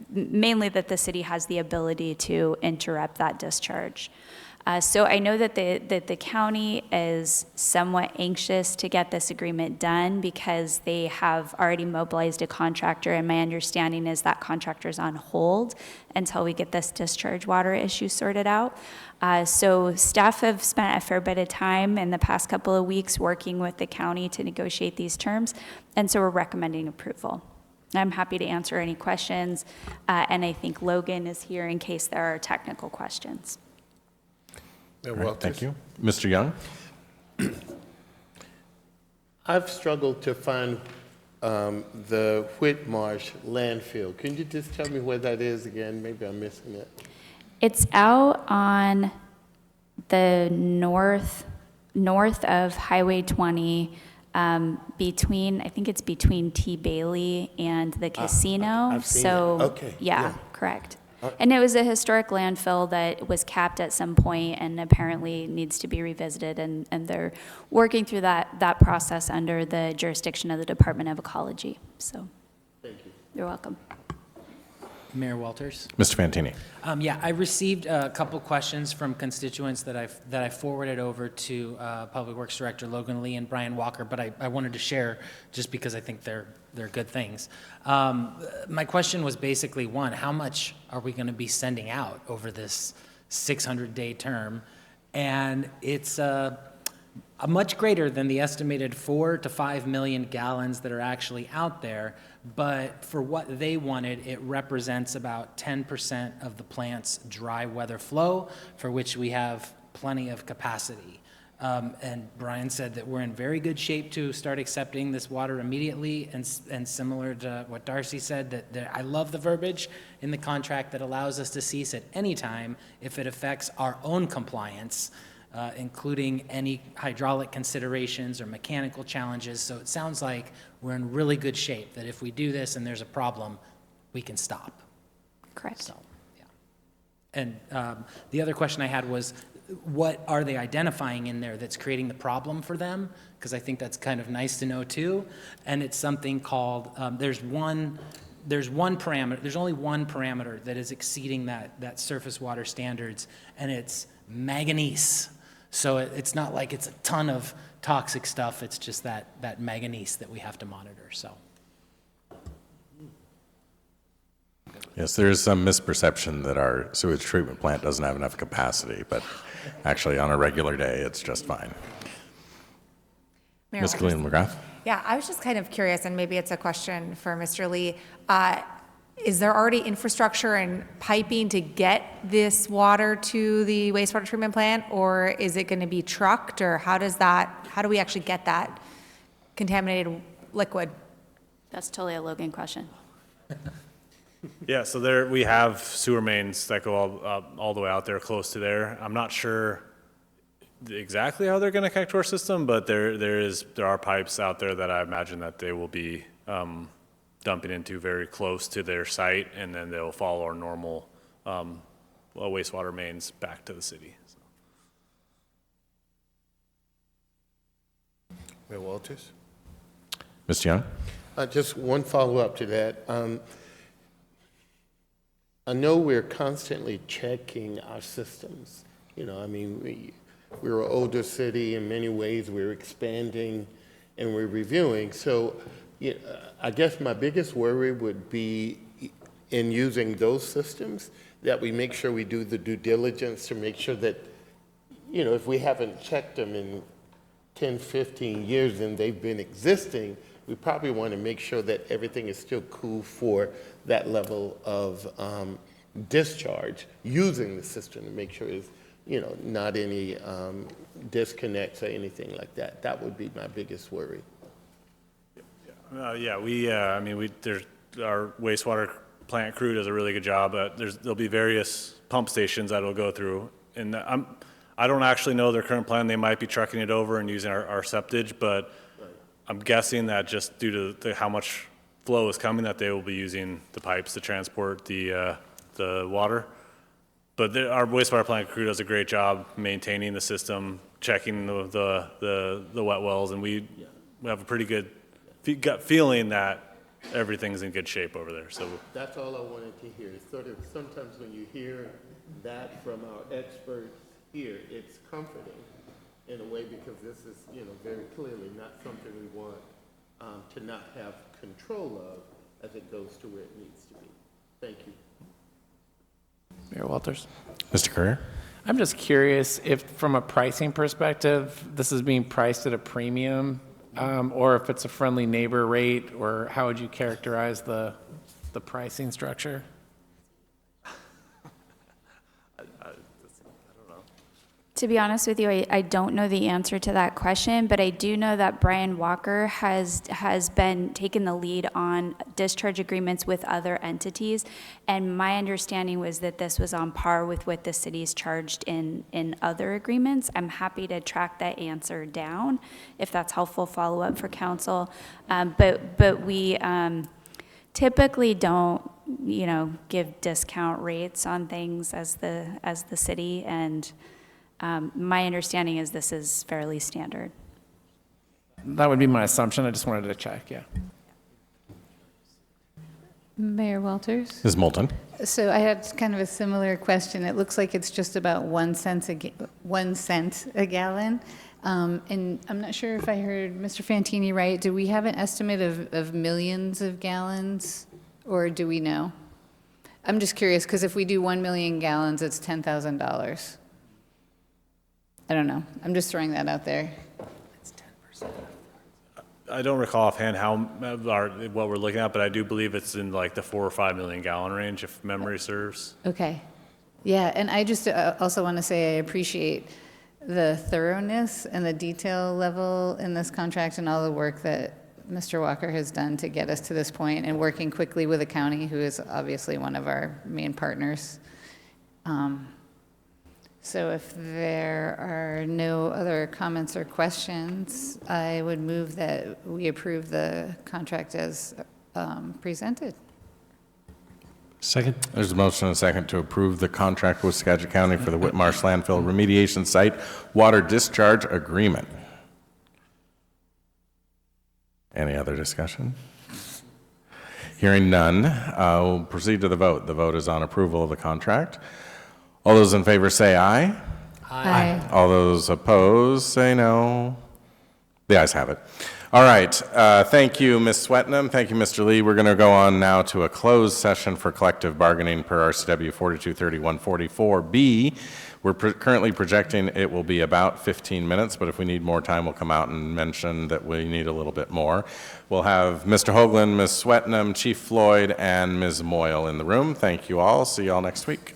mainly that the city has the ability to interrupt that discharge. So I know that the county is somewhat anxious to get this agreement done because they have already mobilized a contractor, and my understanding is that contractor's on hold until we get this discharge water issue sorted out. So staff have spent a fair bit of time in the past couple of weeks working with the county to negotiate these terms, and so we're recommending approval. I'm happy to answer any questions, and I think Logan is here in case there are technical questions. Right, thank you. Mr. Young? I've struggled to find the Whitmarsh landfill. Can you just tell me where that is again? Maybe I'm missing it. It's out on the north of Highway 20, between, I think it's between T. Bailey and the casino. I've seen so it. Okay, yeah, correct. And it was a historic landfill that was capped at some point and apparently needs to be revisited, and they're working through that process under the jurisdiction of the Department of Ecology. So thank you. You're welcome. Mayor Walters. Mr. Fantini. Yeah, I received a couple questions from constituents that I forwarded over to Public Works Director Logan Lee and Brian Walker, but I wanted to share just because I think they're good things. My question was basically, one, how much are we going to be sending out over this 600-day term? And it's a much greater than the estimated 4 to 5 million gallons that are actually out there, but for what they wanted, it represents about 10% of the plant's dry weather flow, for which we have plenty of capacity. And Brian said that we're in very good shape to start accepting this water immediately, and similar to what Darcy said, that I love the verbiage in the contract that allows us to cease at any time if it affects our own compliance, including any hydraulic considerations or mechanical challenges. So it sounds like we're in really good shape, that if we do this and there's a problem, we can stop. Correct. So, yeah. And the other question I had was, what are they identifying in there that's creating the problem for them? Because I think that's kind of nice to know too. And it's something called, there's only one parameter that is exceeding that surface water standards, and it's manganese. So it's not like it's a ton of toxic stuff, it's just that manganese that we have to monitor, so. Yes, there is some misperception that our sewage treatment plant doesn't have enough capacity, but actually on a regular day, it's just fine. Mayor Ms. Walters. Colleen McGrath? Yeah, I was just kind of curious, and maybe it's a question for Mr. Lee. Is there already infrastructure and piping to get this water to the wastewater treatment plant, or is it going to be trucked, or how do we actually get that contaminated liquid? That's totally a Logan question. Yeah, so there, we have sewer mains that go all the way out there close to there. I'm not sure exactly how they're going to connect to our system, but there are pipes out there that I imagine that they will be dumping into very close to their site, and then they'll follow our normal wastewater mains back to the city. So. Mayor Walters? Mr. Young? Just one follow-up to that. I know we're constantly checking our systems. You know, I mean, we're an older city in many ways. We're expanding and we're reviewing. So I guess my biggest worry would be in using those systems that we make sure we do the due diligence to make sure that, you know, if we haven't checked them in 10, 15 years and they've been existing, we probably want to make sure that everything is still cool for that level of discharge using the system to make sure it's, you know, not any disconnects or anything like that. That would be my biggest worry. Yeah, I mean, our wastewater plant crew does a really good job. There'll be various pump stations that it'll go through, and I don't actually know their current plan. They might be trucking it over and using our septage, but I'm guessing that just due to how much flow is coming, that they will be using the pipes to transport the water. But our wastewater plant crew does a great job maintaining the system, checking the wet wells, and we have a pretty good gut feeling that everything's in good shape over there. So that's all I wanted to hear. Sort of sometimes when you hear that from our experts here, it's comforting in a way, because this is, you know, very clearly not something we want to not have control of as it goes to where it needs to be. Thank you. Mayor Walters. Mr. Courier? I'm just curious if, from a pricing perspective, this is being priced at a premium, or if it's a friendly neighbor rate, or how would you characterize the pricing structure? To be honest with you, I don't know the answer to that question, but I do know that Brian Walker has been taking the lead on discharge agreements with other entities, and my understanding was that this was on par with what the city's charged in other agreements. I'm happy to track that answer down if that's helpful follow-up for council, but we typically don't, you know, give discount rates on things as the city, and my understanding is this is fairly standard. That would be my assumption. I just wanted to check, yeah. Mayor Walters? Ms. Moulton? So I had kind of a similar question. It looks like it's just about 1 cent a gallon. And I'm not sure if I heard Mr. Fantini right. Do we have an estimate of millions of gallons, or do we know? I'm just curious, because if we do 1 million gallons, it's $10,000. I don't know. I'm just throwing that out there. It's 10%. I don't recall offhand what we're looking at, but I do believe it's in like the 4 or 5 million gallon range, if memory serves. Okay. Yeah, and I just also want to say I appreciate the thoroughness and the detail level in this contract and all the work that Mr. Walker has done to get us to this point and working quickly with the county, who is obviously one of our main partners. So if there are no other comments or questions, I would move that we approve the contract as presented. Second? There's a motion and a second to approve the contract with Skagit County for the Whitmarsh Landfill Remediation Site Water Discharge Agreement. Any other discussion? Hearing none, we'll proceed to the vote. The vote is on approval of the contract. All those in favor say aye. Aye. All those opposed say no. The ayes have it. All right. Thank you, Ms. Swetnam. Thank you, Mr. Lee. We're going to go on now to a closed session for collective bargaining per RCW 423144B. We're currently projecting it will be about 15 minutes, but if we need more time, we'll come out and mention that we need a little bit more. We'll have Mr. Hoagland, Ms. Swetnam, Chief Floyd, and Ms. Moyle in the room. Thank you all. See you all next week.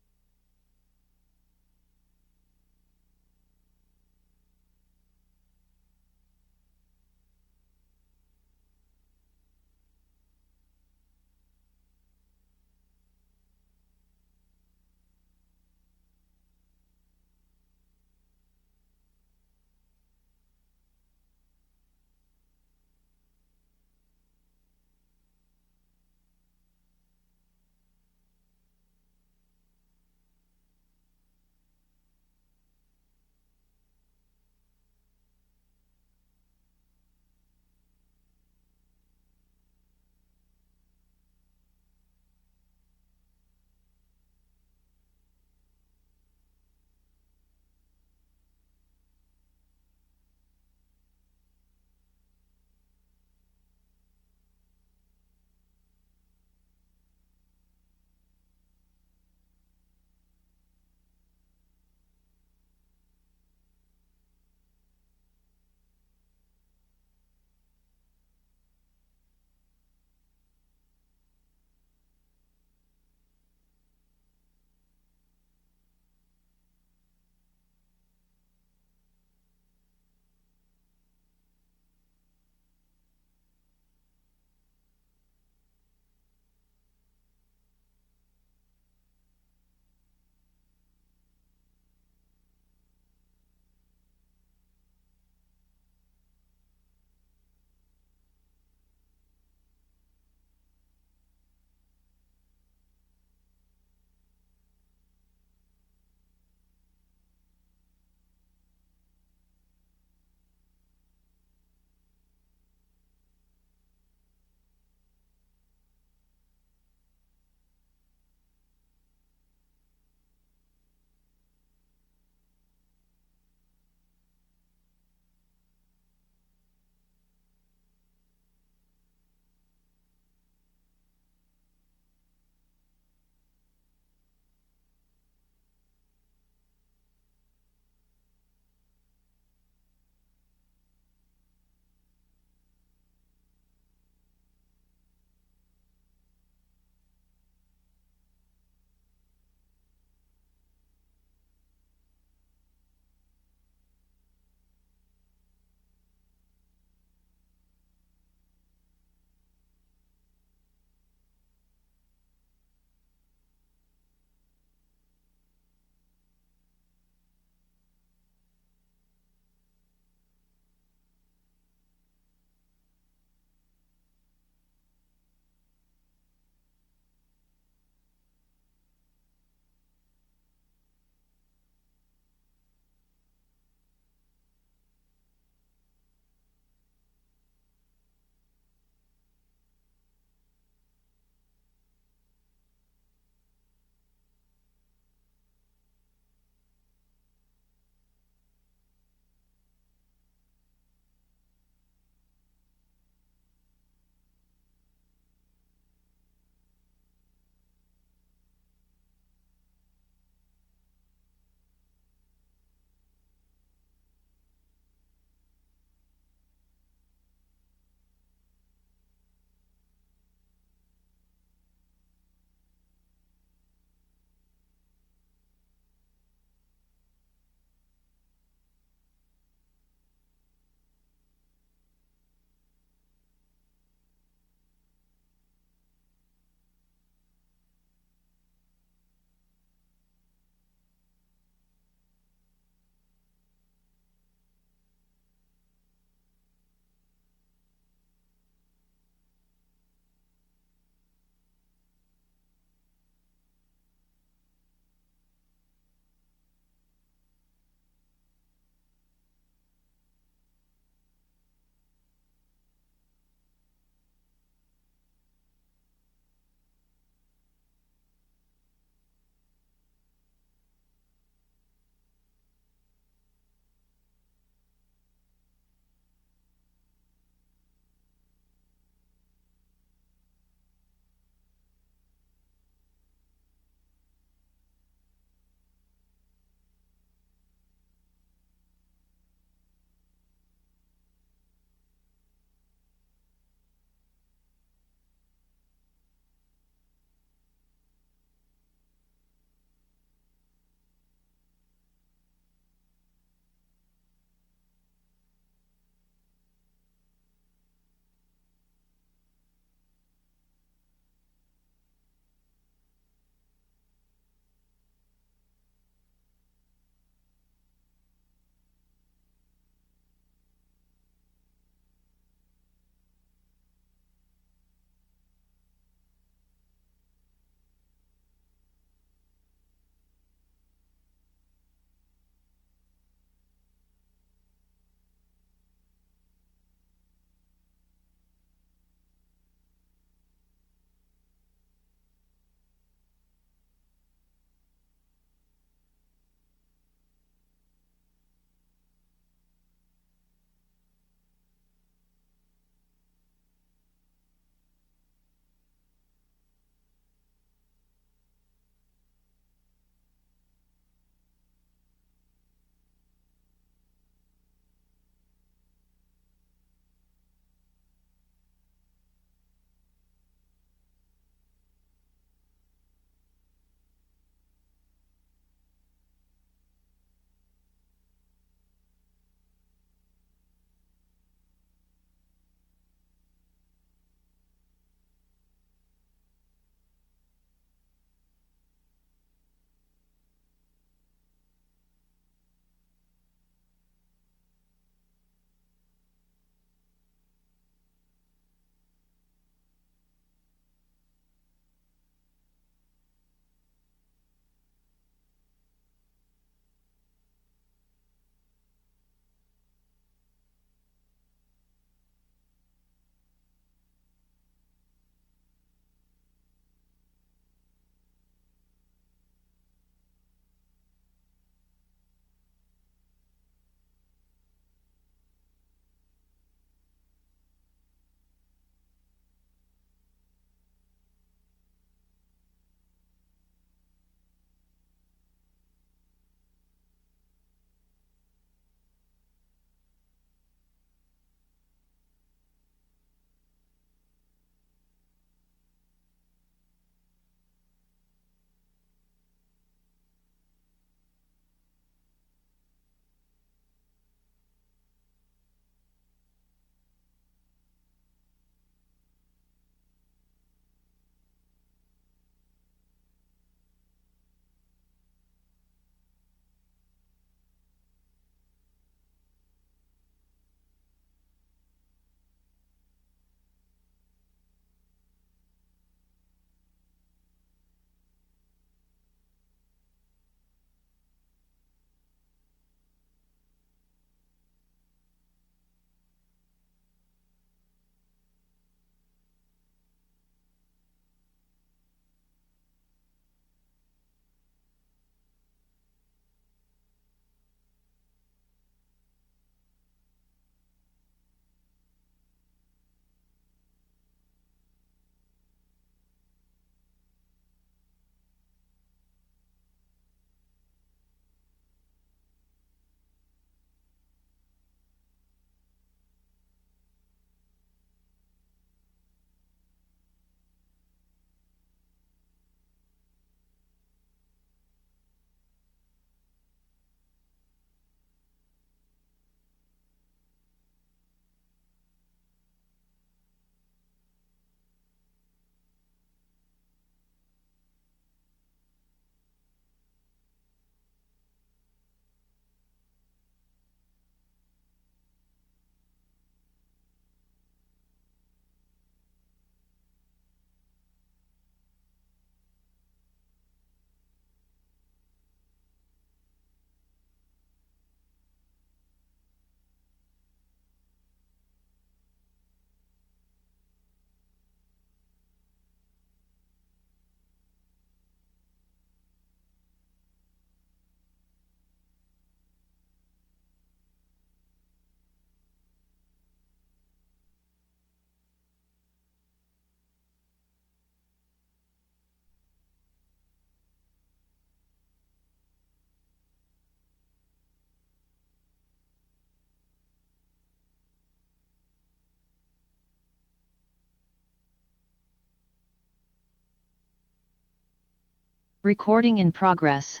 Recording in progress.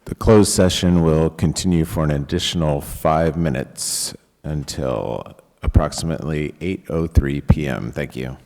The closed session will continue for an additional 5 minutes until approximately 8:03 p.m. Thank you.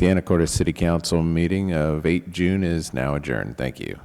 The Anacortes City Council meeting of 8 June is now adjourned. Thank you.